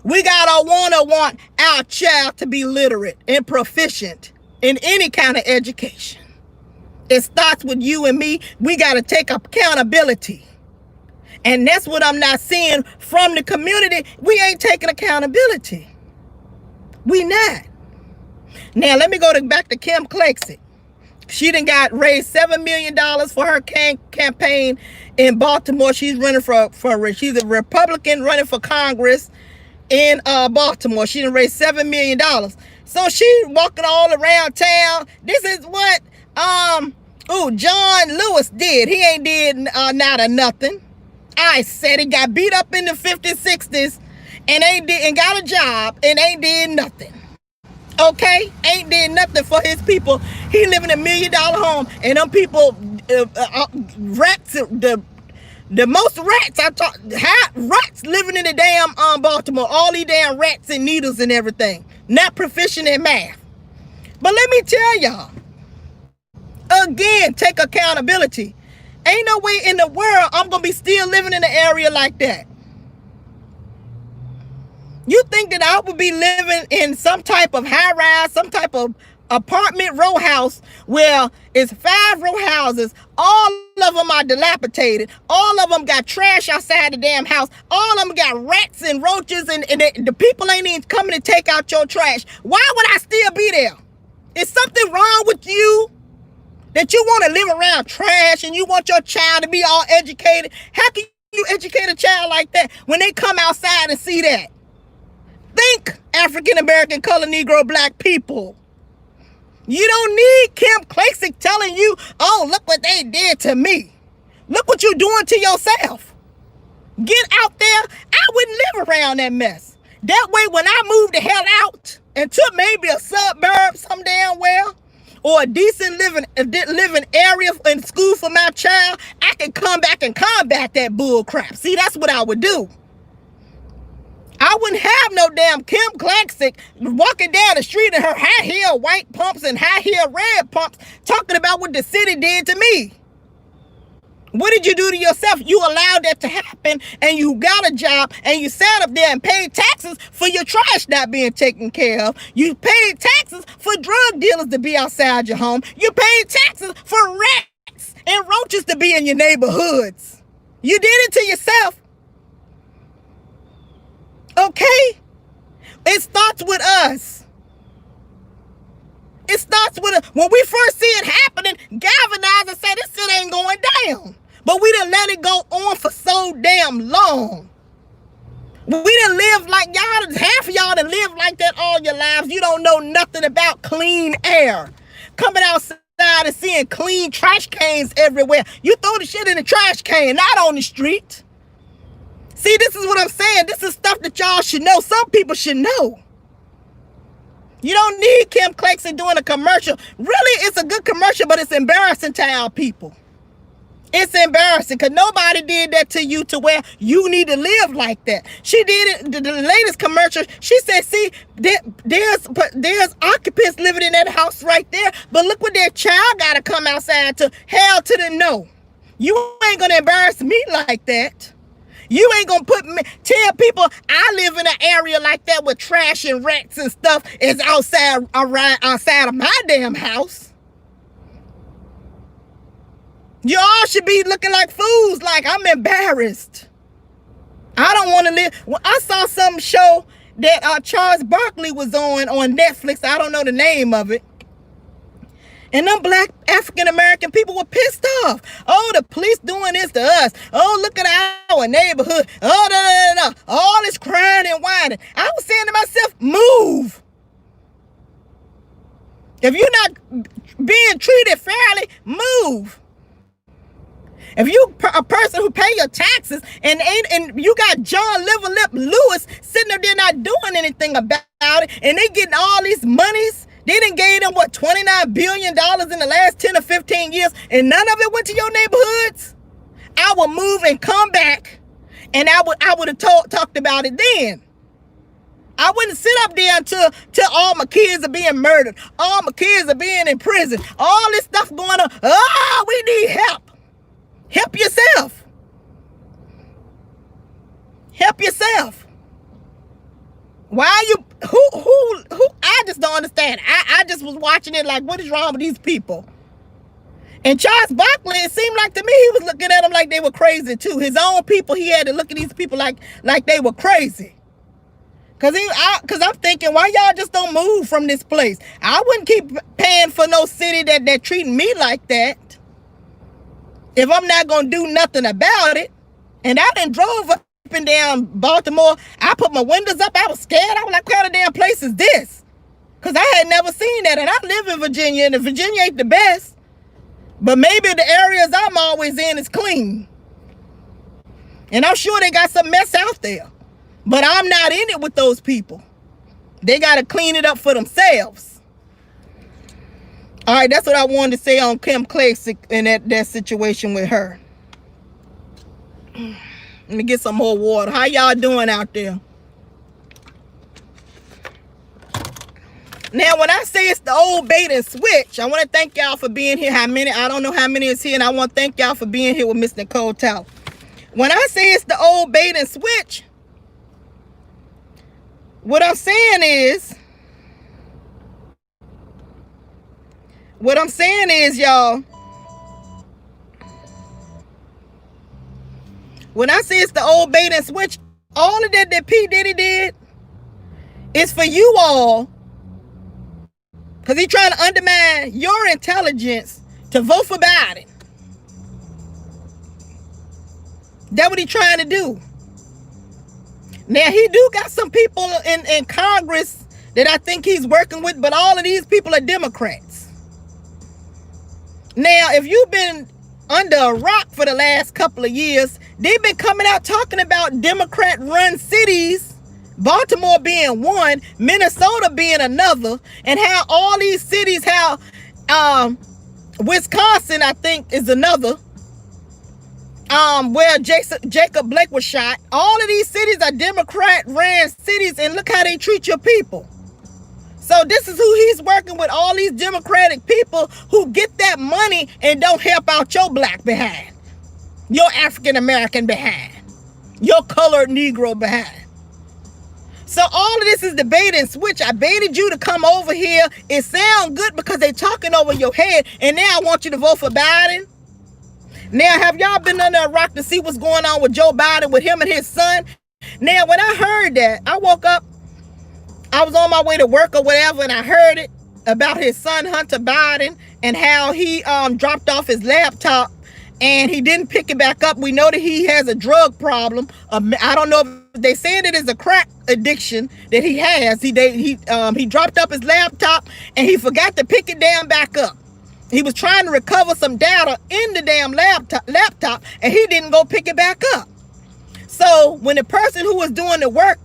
Speaker 1: We gotta want our child to be literate and proficient in any kind of education. It starts with you and me. We gotta take accountability. And that's what I'm not seeing from the community. We ain't taking accountability. We not. Now, let me go back to Kim Klexit. She done raised $7 million for her campaign in Baltimore. She's running she's a Republican running for Congress in Baltimore. She done raised $7 million. So she walking all around town. This is what John Lewis did. He ain't did not a nothing. I said he got beat up in the 50s, 60s and got a job and ain't did nothing. Okay? Ain't did nothing for his people. He live in $1 million home and them people, rats, the most rats rats living in the damn Baltimore. All these damn rats and needles and everything. Not proficient in math. But let me tell y'all, again, take accountability. Ain't no way in the world I'm going to be still living in an area like that. You think that I would be living in some type of high-rise, some type of apartment row house where it's 5 row houses, all of them are dilapidated, all of them got trash outside the damn house, all of them got rats and roaches, and the people ain't even coming to take out your trash. Why would I still be there? Is something wrong with you? That you want to live around trash and you want your child to be all educated? How can you educate a child like that when they come outside and see that? Think African American, color, Negro, black people. You don't need Kim Klexit telling you, oh, look what they did to me. Look what you're doing to yourself. Get out there. I wouldn't live around that mess. That way, when I move the hell out and took maybe a suburb some damn well, or a decent living area in school for my child, I can come back and combat that bull crap. See, that's what I would do. I wouldn't have no damn Kim Klexit walking down the street in her high heel white pumps and high heel red pumps talking about what the city did to me. What did you do to yourself? You allowed that to happen and you got a job and you sat up there and paid taxes for your trash not being taken care of. You paid taxes for drug dealers to be outside your home. You paid taxes for rats and roaches to be in your neighborhoods. You did it to yourself. Okay? It starts with us. It starts with when we first see it happening, galvanize and say this shit ain't going down. But we done let it go on for so damn long. We done live like y'all, half of y'all done live like that all your lives. You don't know nothing about clean air. Coming outside and seeing clean trash cans everywhere. You throw the shit in the trash can, not on the street. See, this is what I'm saying. This is stuff that y'all should know. Some people should know. You don't need Kim Klexit doing a commercial. Really, it's a good commercial, but it's embarrassing to our people. It's embarrassing because nobody did that to you to where you need to live like that. She did it, the latest commercial. She said, see, there's occupants living in that house right there, but look what their child got to come outside to. Hell to the no. You ain't going to embarrass me like that. You ain't gonna tell people I live in an area like that with trash and rats and stuff is outside of my damn house. Y'all should be looking like fools, like I'm embarrassed. I don't want to live. Well, I saw some show that Charles Barkley was on Netflix. I don't know the name of it. And them black African-American people were pissed off. Oh, the police doing this to us. Oh, look at our neighborhood. Oh, all this crying and whining. I was saying to myself, move. If you're not being treated fairly, move. If you a person who pay your taxes and you got John Liver Lip Lewis sitting up there not doing anything about it, and they getting all these monies. They done gave them, what, $29 billion in the last 10 or 15 years, and none of it went to your neighborhoods? I would move and come back, and I would have talked about it then. I wouldn't sit up there until all my kids are being murdered, all my kids are being in prison, all this stuff going on. Oh, we need help. Help yourself. Help yourself. Why are you, who, I just don't understand. I just was watching it like, what is wrong with these people? And Charles Barkley, it seemed like to me, he was looking at them like they were crazy too. His own people, he had to look at these people like they were crazy. Cause I'm thinking, why y'all just don't move from this place? I wouldn't keep paying for no city that treating me like that if I'm not gonna do nothing about it. And I done drove up and down Baltimore. I put my windows up. I was scared. I was like, what kind of damn place is this? Cause I had never seen that. And I live in Virginia, and Virginia ain't the best. But maybe the areas I'm always in is clean. And I'm sure they got some mess out there. But I'm not in it with those people. They got to clean it up for themselves. All right, that's what I wanted to say on Kim Clay and that situation with her. Let me get some more water. How y'all doing out there? Now, when I say it's the old bait and switch, I want to thank y'all for being here. How many? I don't know how many is here, and I want to thank y'all for being here with Miss Nicole Tao. When I say it's the old bait and switch, what I'm saying is, y'all, when I say it's the old bait and switch, all of that P. Diddy did is for you all, because he's trying to undermine your intelligence to vote for Biden. That's what he's trying to do. Now, he do got some people in Congress that I think he's working with, but all of these people are Democrats. Now, if you've been under a rock for the last couple of years, they've been coming out talking about Democrat-run cities, Baltimore being one, Minnesota being another, and how all these cities, how Wisconsin, I think, is another, where Jacob Blake was shot. All of these cities are Democrat-ran cities, and look how they treat your people. So this is who he's working with, all these Democratic people who get that money and don't help out your black behind, your African-American behind, your colored Negro behind. So all of this is the bait and switch. I baited you to come over here. It sounds good because they're talking over your head, and now I want you to vote for Biden. Now, have y'all been under a rock to see what's going on with Joe Biden, with him and his son? Now, when I heard that, I woke up, I was on my way to work or whatever, and I heard it about his son, Hunter Biden, and how he dropped off his laptop and he didn't pick it back up. We know that he has a drug problem. I don't know if they said it is a crack addiction that he has. He dropped up his laptop and he forgot to pick it down back up. He was trying to recover some data in the damn laptop, and he didn't go pick it back up. So when the person who was doing the work,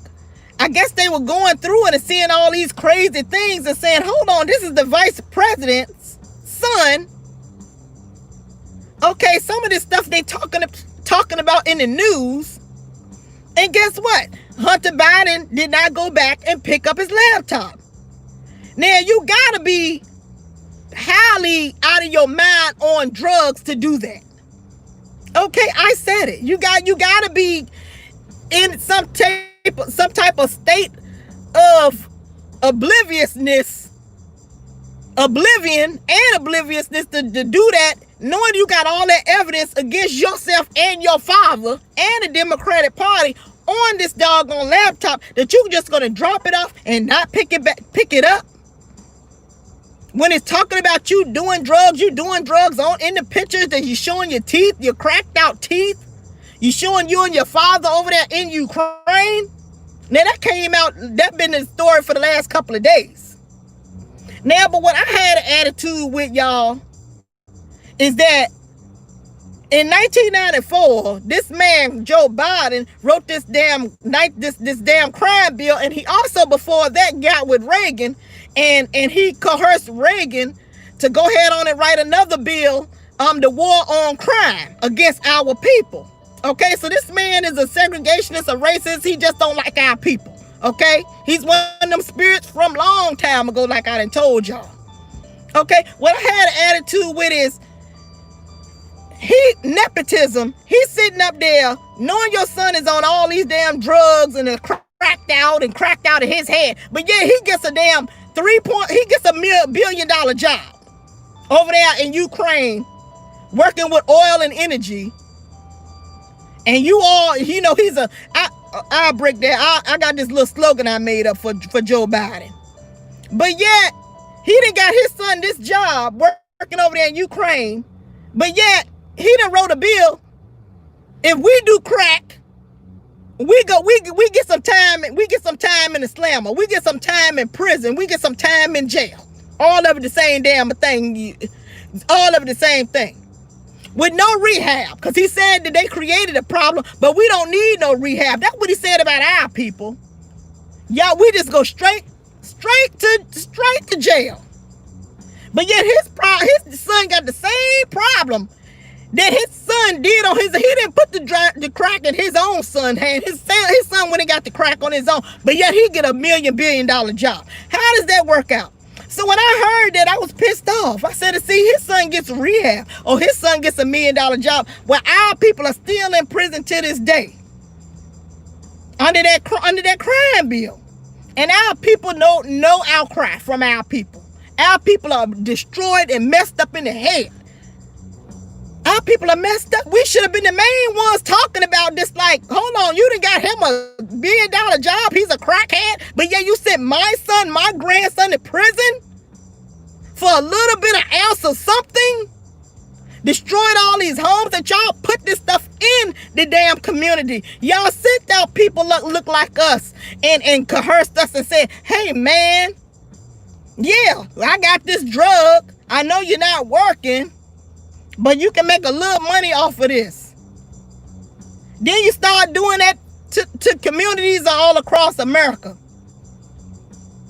Speaker 1: I guess they were going through it and seeing all these crazy things and saying, hold on, this is the vice president's son. Okay, some of this stuff they talking about in the news. And guess what? Hunter Biden did not go back and pick up his laptop. Now, you gotta be highly out of your mind on drugs to do that. Okay, I said it. You gotta be in some type of state of obliviousness to do that, knowing you got all that evidence against yourself and your father and the Democratic Party on this doggone laptop, that you just gonna drop it off and not pick it up. When it's talking about you doing drugs on in the pictures that you showing your teeth, your cracked out teeth. You showing you and your father over there in Ukraine. Now that came out, that been the story for the last couple of days. Now, but what I had an attitude with y'all is that in 1994, this man, Joe Biden, wrote this damn crime bill, and he also before that got with Reagan, and he coerced Reagan to go ahead on and write another bill, the war on crime against our people. Okay, so this man is a segregationist, a racist. He just don't like our people. Okay? He's one of them spirits from long time ago, like I done told y'all. Okay? What I had an attitude with is nepotism. He's sitting up there knowing your son is on all these damn drugs and cracked out in his head. But yeah, he gets a damn he gets a $1 billion job over there in Ukraine, working with oil and energy. And you all, he's I'll break that. I got this little slogan I made up for Joe Biden. But yet, he done got his son this job working over there in Ukraine. But yet, he done wrote a bill. If we do crack, we get some time. We get some time in the slammer. We get some time in prison. We get some time in jail. All of it the same damn thing. All of it the same thing. With no rehab, because he said that they created a problem, but we don't need no rehab. That's what he said about our people. Y'all, we just go straight to jail. But yet his son got the same problem that his son did on his. He didn't put the crack in his own son's hand. His son went and got the crack on his own. But yet he get a $1 billion job. How does that work out? So when I heard that, I was pissed off. I said, see, his son gets rehab, or his son gets a $1 million job, while our people are still in prison to this day under that crime bill. And our people know no outcry from our people. Our people are destroyed and messed up in the head. Our people are messed up. We should have been the main ones talking about this. Like, hold on, you done got him a $1 billion job. He's a crackhead. But yeah, you sent my son, my grandson to prison for a little bit of ounce of something. Destroyed all these homes that y'all put this stuff in the damn community. Y'all sent out people look like us and coerced us and said, hey man, yeah, I got this drug. I know you're not working, but you can make a little money off of this. Then you start doing that to communities all across America.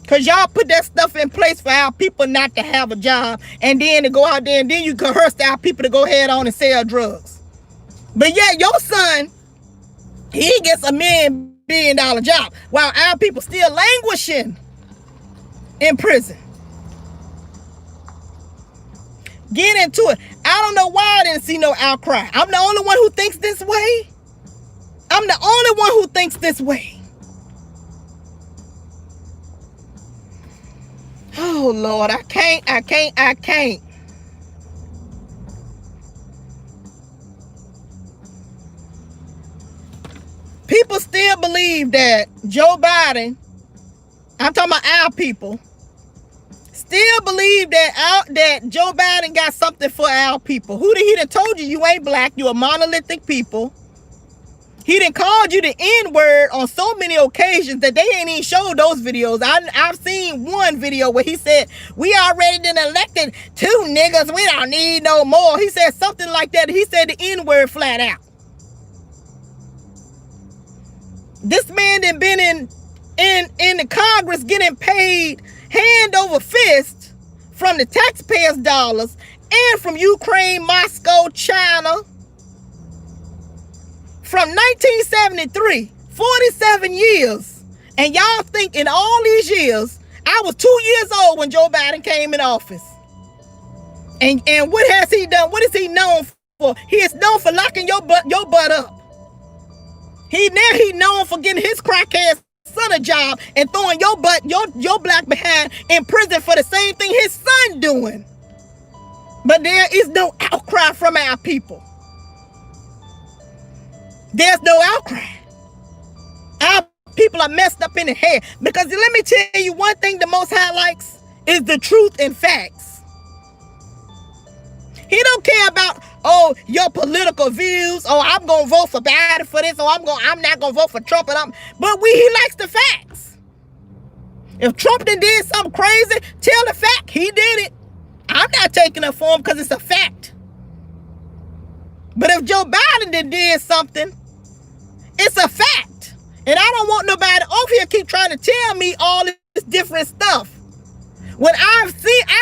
Speaker 1: Because y'all put that stuff in place for our people not to have a job. And then to go out there and then you coerce our people to go head on and sell drugs. But yet your son, he gets a $1 billion job. While our people still languishing in prison. Get into it. I don't know why I didn't see no outcry. I'm the only one who thinks this way. I'm the only one who thinks this way. Oh, Lord, I can't. People still believe that Joe Biden, I'm talking about our people, still believe that Joe Biden got something for our people. He done told you ain't black, you a monolithic people. He done called you the N-word on so many occasions that they ain't even showed those videos. I've seen one video where he said, we already done elected 2 niggas, we don't need no more. He said something like that. He said the N-word flat out. This man done been in the Congress getting paid hand over fist from the taxpayers' dollars and from Ukraine, Moscow, China. From 1973, 47 years. And y'all think in all these years, I was 2 years old when Joe Biden came in office. And what has he done? What is he known for? He is known for locking your butt up. He known for getting his crackhead son a job and throwing your black behind in prison for the same thing his son doing. But there is no outcry from our people. There's no outcry. Our people are messed up in the head. Because let me tell you one thing the Most High likes is the truth and facts. He don't care about, your political views. I'm going to vote for Biden for this. I'm not going to vote for Trump. But he likes the facts. If Trump did something crazy, tell the fact. He did it. I'm not taking it for him because it's a fact. But if Joe Biden did something, it's a fact. And I don't want nobody over here keep trying to tell me all this different stuff. When I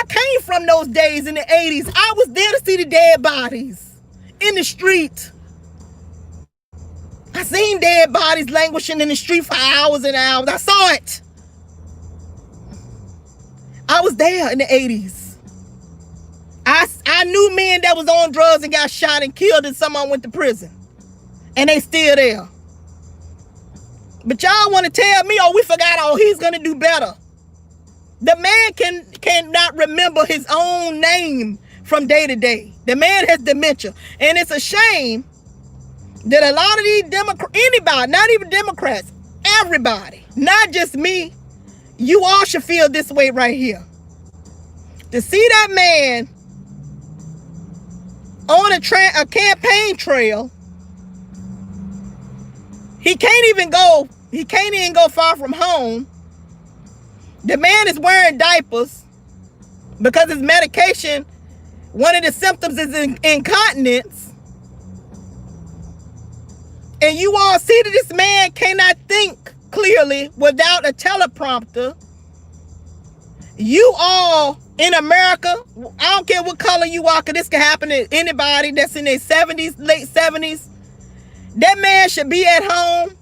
Speaker 1: came from those days in the 80s. I was there to see the dead bodies in the street. I seen dead bodies languishing in the street for hours and hours. I saw it. I was there in the 80s. I knew men that was on drugs and got shot and killed and someone went to prison. And they still there. But y'all want to tell me, oh, we forgot, oh, he's going to do better. The man cannot remember his own name from day to day. The man has dementia. And it's a shame that a lot of these Democrats, anybody, not even Democrats, everybody, not just me, you all should feel this way right here. To see that man on a campaign trail, he can't even go far from home. The man is wearing diapers because his medication, one of the symptoms is incontinence. And you all see that this man cannot think clearly without a teleprompter. You all in America, I don't care what color you are, because this can happen to anybody that's in their 70s, late 70s. That man should be at home.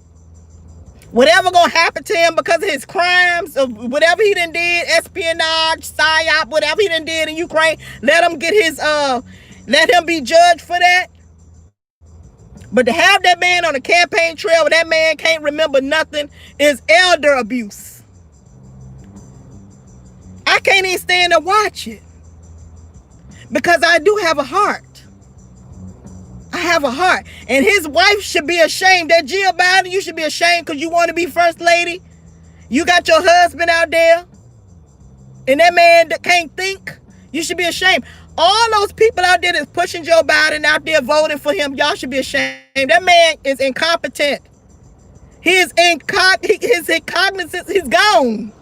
Speaker 1: Whatever gonna happen to him because of his crimes, or whatever he done did, espionage, psyop, whatever he done did in Ukraine, let him get his, let him be judged for that. But to have that man on a campaign trail where that man can't remember nothing is elder abuse. I can't even stand to watch it. Because I do have a heart. I have a heart. And his wife should be ashamed. That Jill Biden, you should be ashamed because you want to be first lady. You got your husband out there. And that man that can't think. You should be ashamed. All those people out there that's pushing Joe Biden out there voting for him, y'all should be ashamed. That man is incompetent. His cognizance is gone.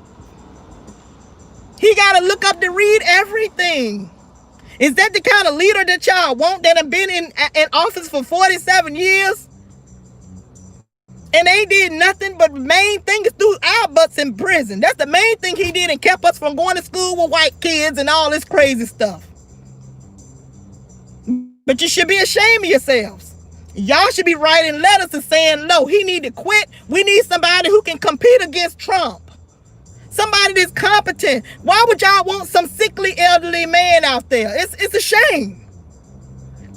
Speaker 1: He got to look up to read everything. Is that the kind of leader that y'all want, that have been in office for 47 years? And they did nothing but main thing is threw our butts in prison. That's the main thing he did, and kept us from going to school with white kids and all this crazy stuff. But you should be ashamed of yourselves. Y'all should be writing letters and saying, no, he need to quit. We need somebody who can compete against Trump. Somebody that's competent. Why would y'all want some sickly elderly man out there? It's a shame.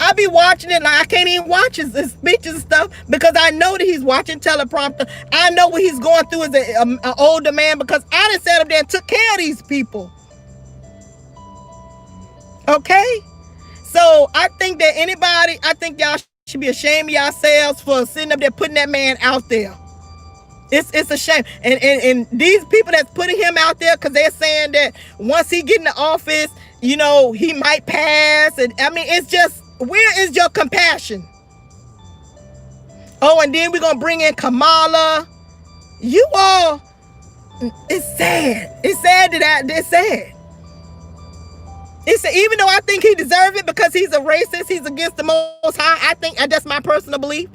Speaker 1: I be watching it, like I can't even watch his speeches and stuff because I know that he's watching teleprompter. I know what he's going through as an older man because I done sat up there and took care of these people. Okay? So I think that y'all should be ashamed of yourselves for sitting up there putting that man out there. It's a shame. And these people that's putting him out there because they're saying that once he get in the office, you know, he might pass. And I mean, it's just, where is your compassion? Oh, and then we're going to bring in Kamala. You all, it's sad. It's sad it's sad. Even though I think he deserves it because he's a racist, he's against the Most High. I think that's my personal belief.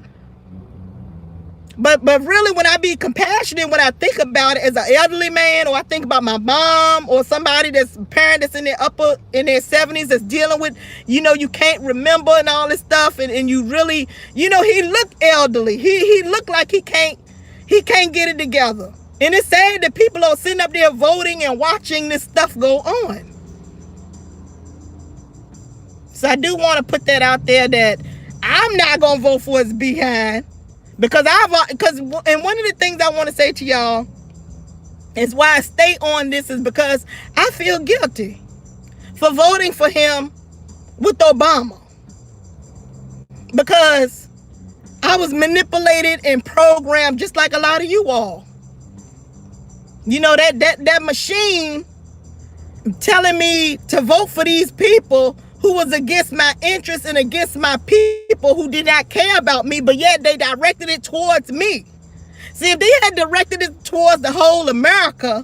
Speaker 1: But really, when I be compassionate, when I think about it as an elderly man, or I think about my mom, or somebody that's parent that's in their 70s that's dealing with, you know, you can't remember and all this stuff, and you really, you know, he looked elderly. He looked like he can't get it together. And it's sad that people are sitting up there voting and watching this stuff go on. So I do want to put that out there that I'm not gonna vote for his behind. Because and one of the things I want to say to y'all is why I stay on this is because I feel guilty for voting for him with Obama. Because I was manipulated and programmed just like a lot of you all. You know, that machine telling me to vote for these people who was against my interests and against my people who did not care about me, but yet they directed it towards me. See, if they had directed it towards the whole America,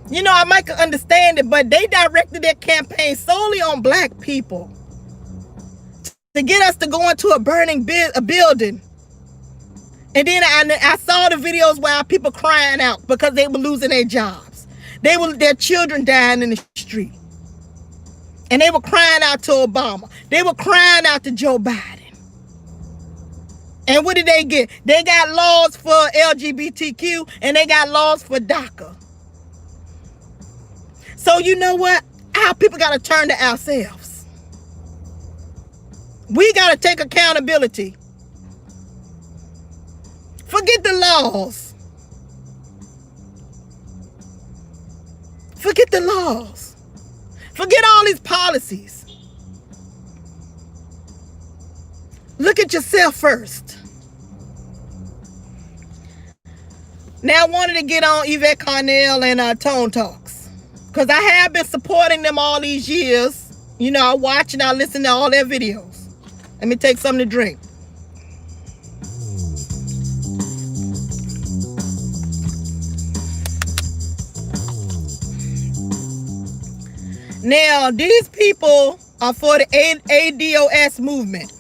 Speaker 1: you know, I might understand it, but they directed their campaign solely on black people to get us to go into a burning building. And then I saw the videos where people crying out because they were losing their jobs. Their children dying in the street. And they were crying out to Obama. They were crying out to Joe Biden. And what did they get? They got laws for LGBTQ and they got laws for DACA. So you know what? Our people got to turn to ourselves. We got to take accountability. Forget the laws. Forget the laws. Forget all these policies. Look at yourself first. Now I wanted to get on Yvette Carnell and Tone Talks, because I have been supporting them all these years. You know, I watch and I listen to all their videos. Let me take something to drink. Now, these people are for the ADOS movement,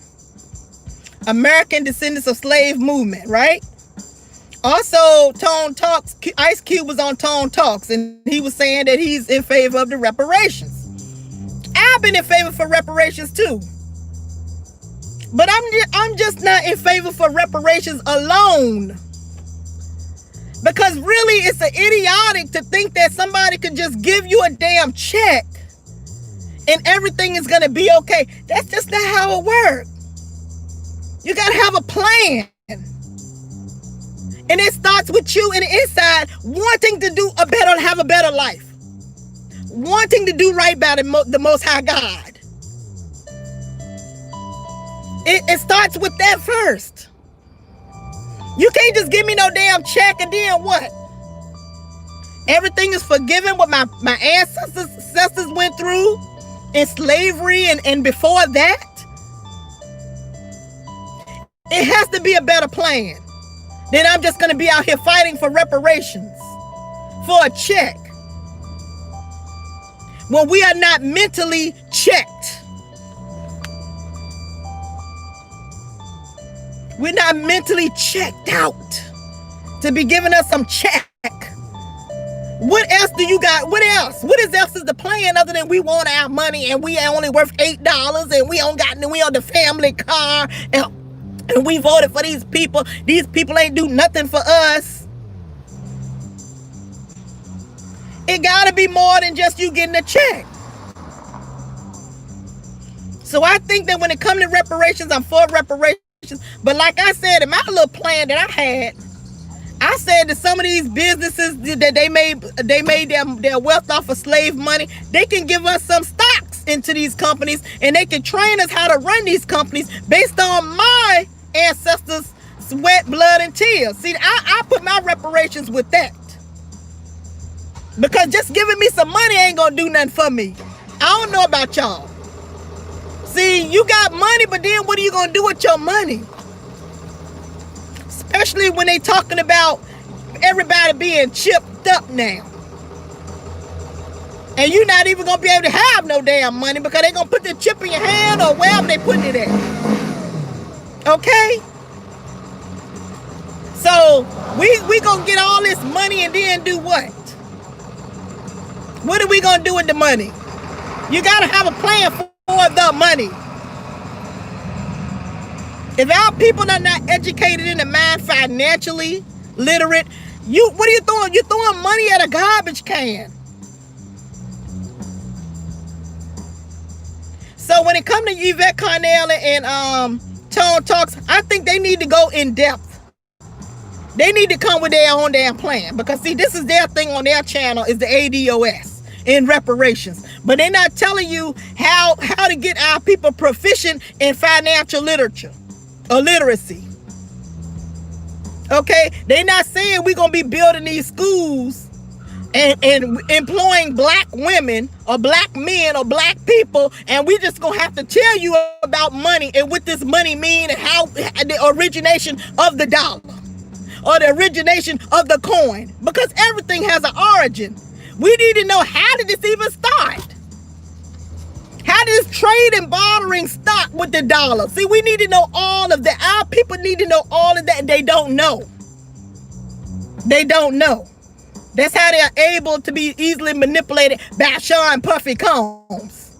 Speaker 1: American Descendants of Slave movement, right? Also, Tone Talks, Ice Cube was on Tone Talks, and he was saying that he's in favor of the reparations. I've been in favor for reparations too. But I'm just not in favor for reparations alone. Because really, it's idiotic to think that somebody could just give you a damn check and everything is going to be okay. That's just not how it works. You got to have a plan. And it starts with you in the inside wanting to do have a better life. Wanting to do right by the Most High God. It starts with that first. You can't just give me no damn check and then what? Everything is forgiven what my ancestors went through in slavery and before that. It has to be a better plan. Then I'm just going to be out here fighting for reparations, for a check, when we are not mentally checked. We're not mentally checked out to be giving us some check. What else do you got? What else? What else is the plan other than we want our money and we are only worth $8 and we on the family car and we voted for these people. These people ain't do nothing for us. It gotta be more than just you getting a check. So I think that when it comes to reparations, I'm for reparations. But like I said, in my little plan that I had, I said that some of these businesses that they made their wealth off of slave money, they can give us some stocks into these companies and they can train us how to run these companies based on my ancestors' sweat, blood, and tears. See, I put my reparations with that. Because just giving me some money ain't gonna do nothing for me. I don't know about y'all. See, you got money, but then what are you gonna do with your money? Especially when they talking about everybody being chipped up now. And you're not even gonna be able to have no damn money because they gonna put the chip in your hand or wherever they putting it at. Okay? So we gonna get all this money and then do what? What are we gonna do with the money? You gotta have a plan for the money. If our people are not educated in the mind, financially literate, what are you throwing? You're throwing money at a garbage can. So when it comes to Yvette Carnell and Tone Talks, I think they need to go in depth. They need to come with their own damn plan. Because see, this is their thing on their channel is the ADOS in reparations. But they're not telling you how to get our people proficient in financial literature or literacy. Okay? They're not saying we're going to be building these schools and employing black women or black men or black people, and we just going to have to tell you about money and what this money mean and how the origination of the dollar or the origination of the coin. Because everything has an origin. We need to know, how did this even start? How does trade and bartering start with the dollar? See, we need to know all of that. Our people need to know all of that, and they don't know. They don't know. That's how they're able to be easily manipulated by Shire and Puffy Combs.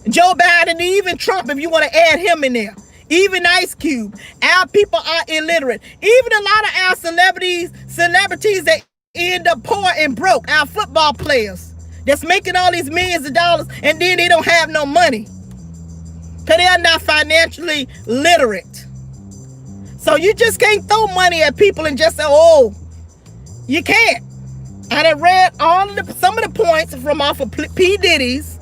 Speaker 1: Joe Biden and even Trump, if you want to add him in there. Even Ice Cube. Our people are illiterate. Even a lot of our celebrities that end up poor and broke. Our football players that's making all these millions of dollars and then they don't have no money because they are not financially literate. So you just can't throw money at people and just say, oh, you can't. I done read some of the points from off of P. Diddy's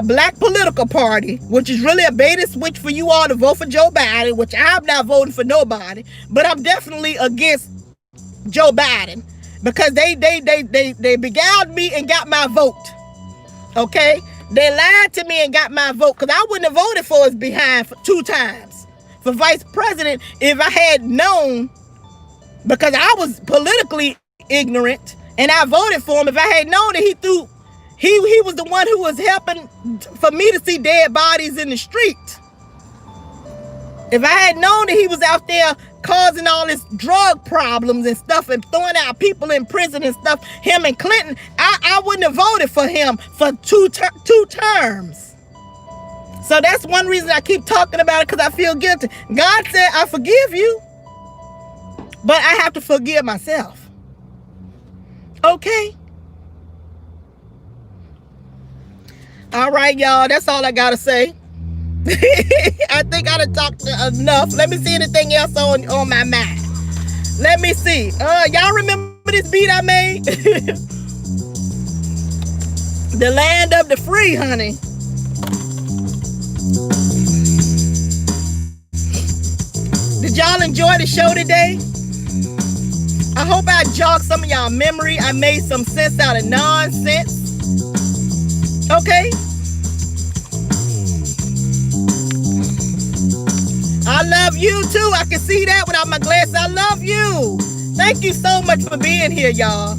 Speaker 1: Black Political Party, which is really a bait and switch for you all to vote for Joe Biden, which I'm not voting for nobody, but I'm definitely against Joe Biden because they beguiled me and got my vote. Okay? They lied to me and got my vote because I wouldn't have voted for his behind 2 times for vice president if I had known, because I was politically ignorant and I voted for him if I had known that he was the one who was helping for me to see dead bodies in the street. If I had known that he was out there causing all this drug problems and stuff and throwing out people in prison and stuff, him and Clinton, I wouldn't have voted for him for two terms. So that's one reason I keep talking about it, because I feel guilty. God said, I forgive you, but I have to forgive myself. Okay? All right, y'all. That's all I got to say. I think I done talked enough. Let me see anything else on my mind. Let me see. Y'all remember this beat I made? The land of the free, honey. Did y'all enjoy the show today? I hope I jogged some of y'all memory. I made some sense out of nonsense. Okay? I love you too. I can see that without my glasses. I love you. Thank you so much for being here, y'all.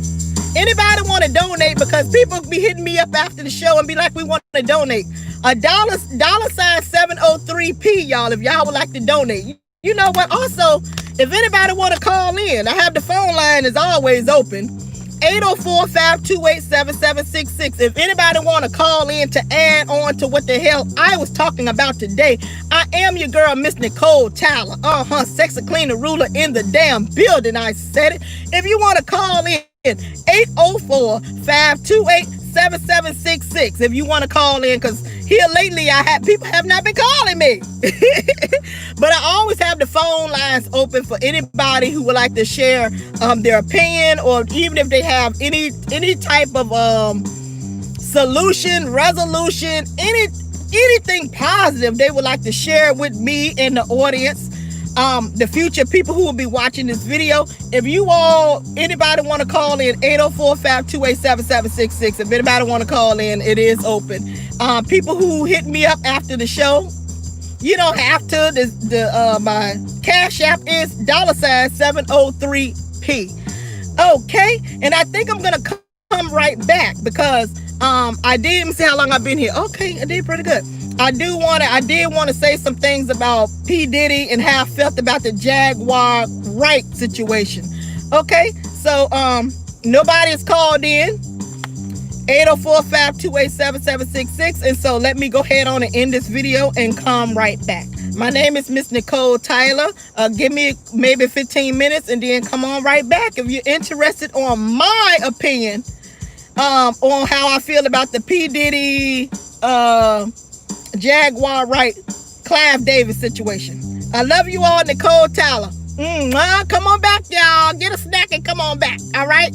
Speaker 1: Anybody want to donate? Because people be hitting me up after the show and be like, we want to donate. $, $703P, y'all, if y'all would like to donate. You know what? Also, if anybody want to call in, I have the phone line is always open. 804-528-7766. If anybody want to call in to add on to what the hell I was talking about today, I am your girl, Miss Nicole Tyler. Sexy cleaner ruler in the damn building. I said it. If you want to call in, 804-528-7766. If you want to call in, because here lately people have not been calling me. But I always have the phone lines open for anybody who would like to share their opinion, or even if they have any type of solution, resolution, anything positive they would like to share with me and the audience. The future people who will be watching this video. If anybody want to call in, 804-528-7766. If anybody want to call in, it is open. People who hit me up after the show, you don't have to. My Cash App is $703P. Okay, and I think I'm gonna come right back because I didn't see how long I've been here. Okay, I did pretty good. I did want to say some things about P. Diddy and how I felt about the Jaguar right situation. Okay, so nobody has called in. 804-528-7766. And so let me go ahead on and end this video and come right back. My name is Miss Nicole Tyler. Give me maybe 15 minutes and then come on right back if you're interested on my opinion on how I feel about the P. Diddy Jaguar right Clive Davis situation. I love you all, Nicole Tyler. Come on back, y'all. Get a snack and come on back. All right?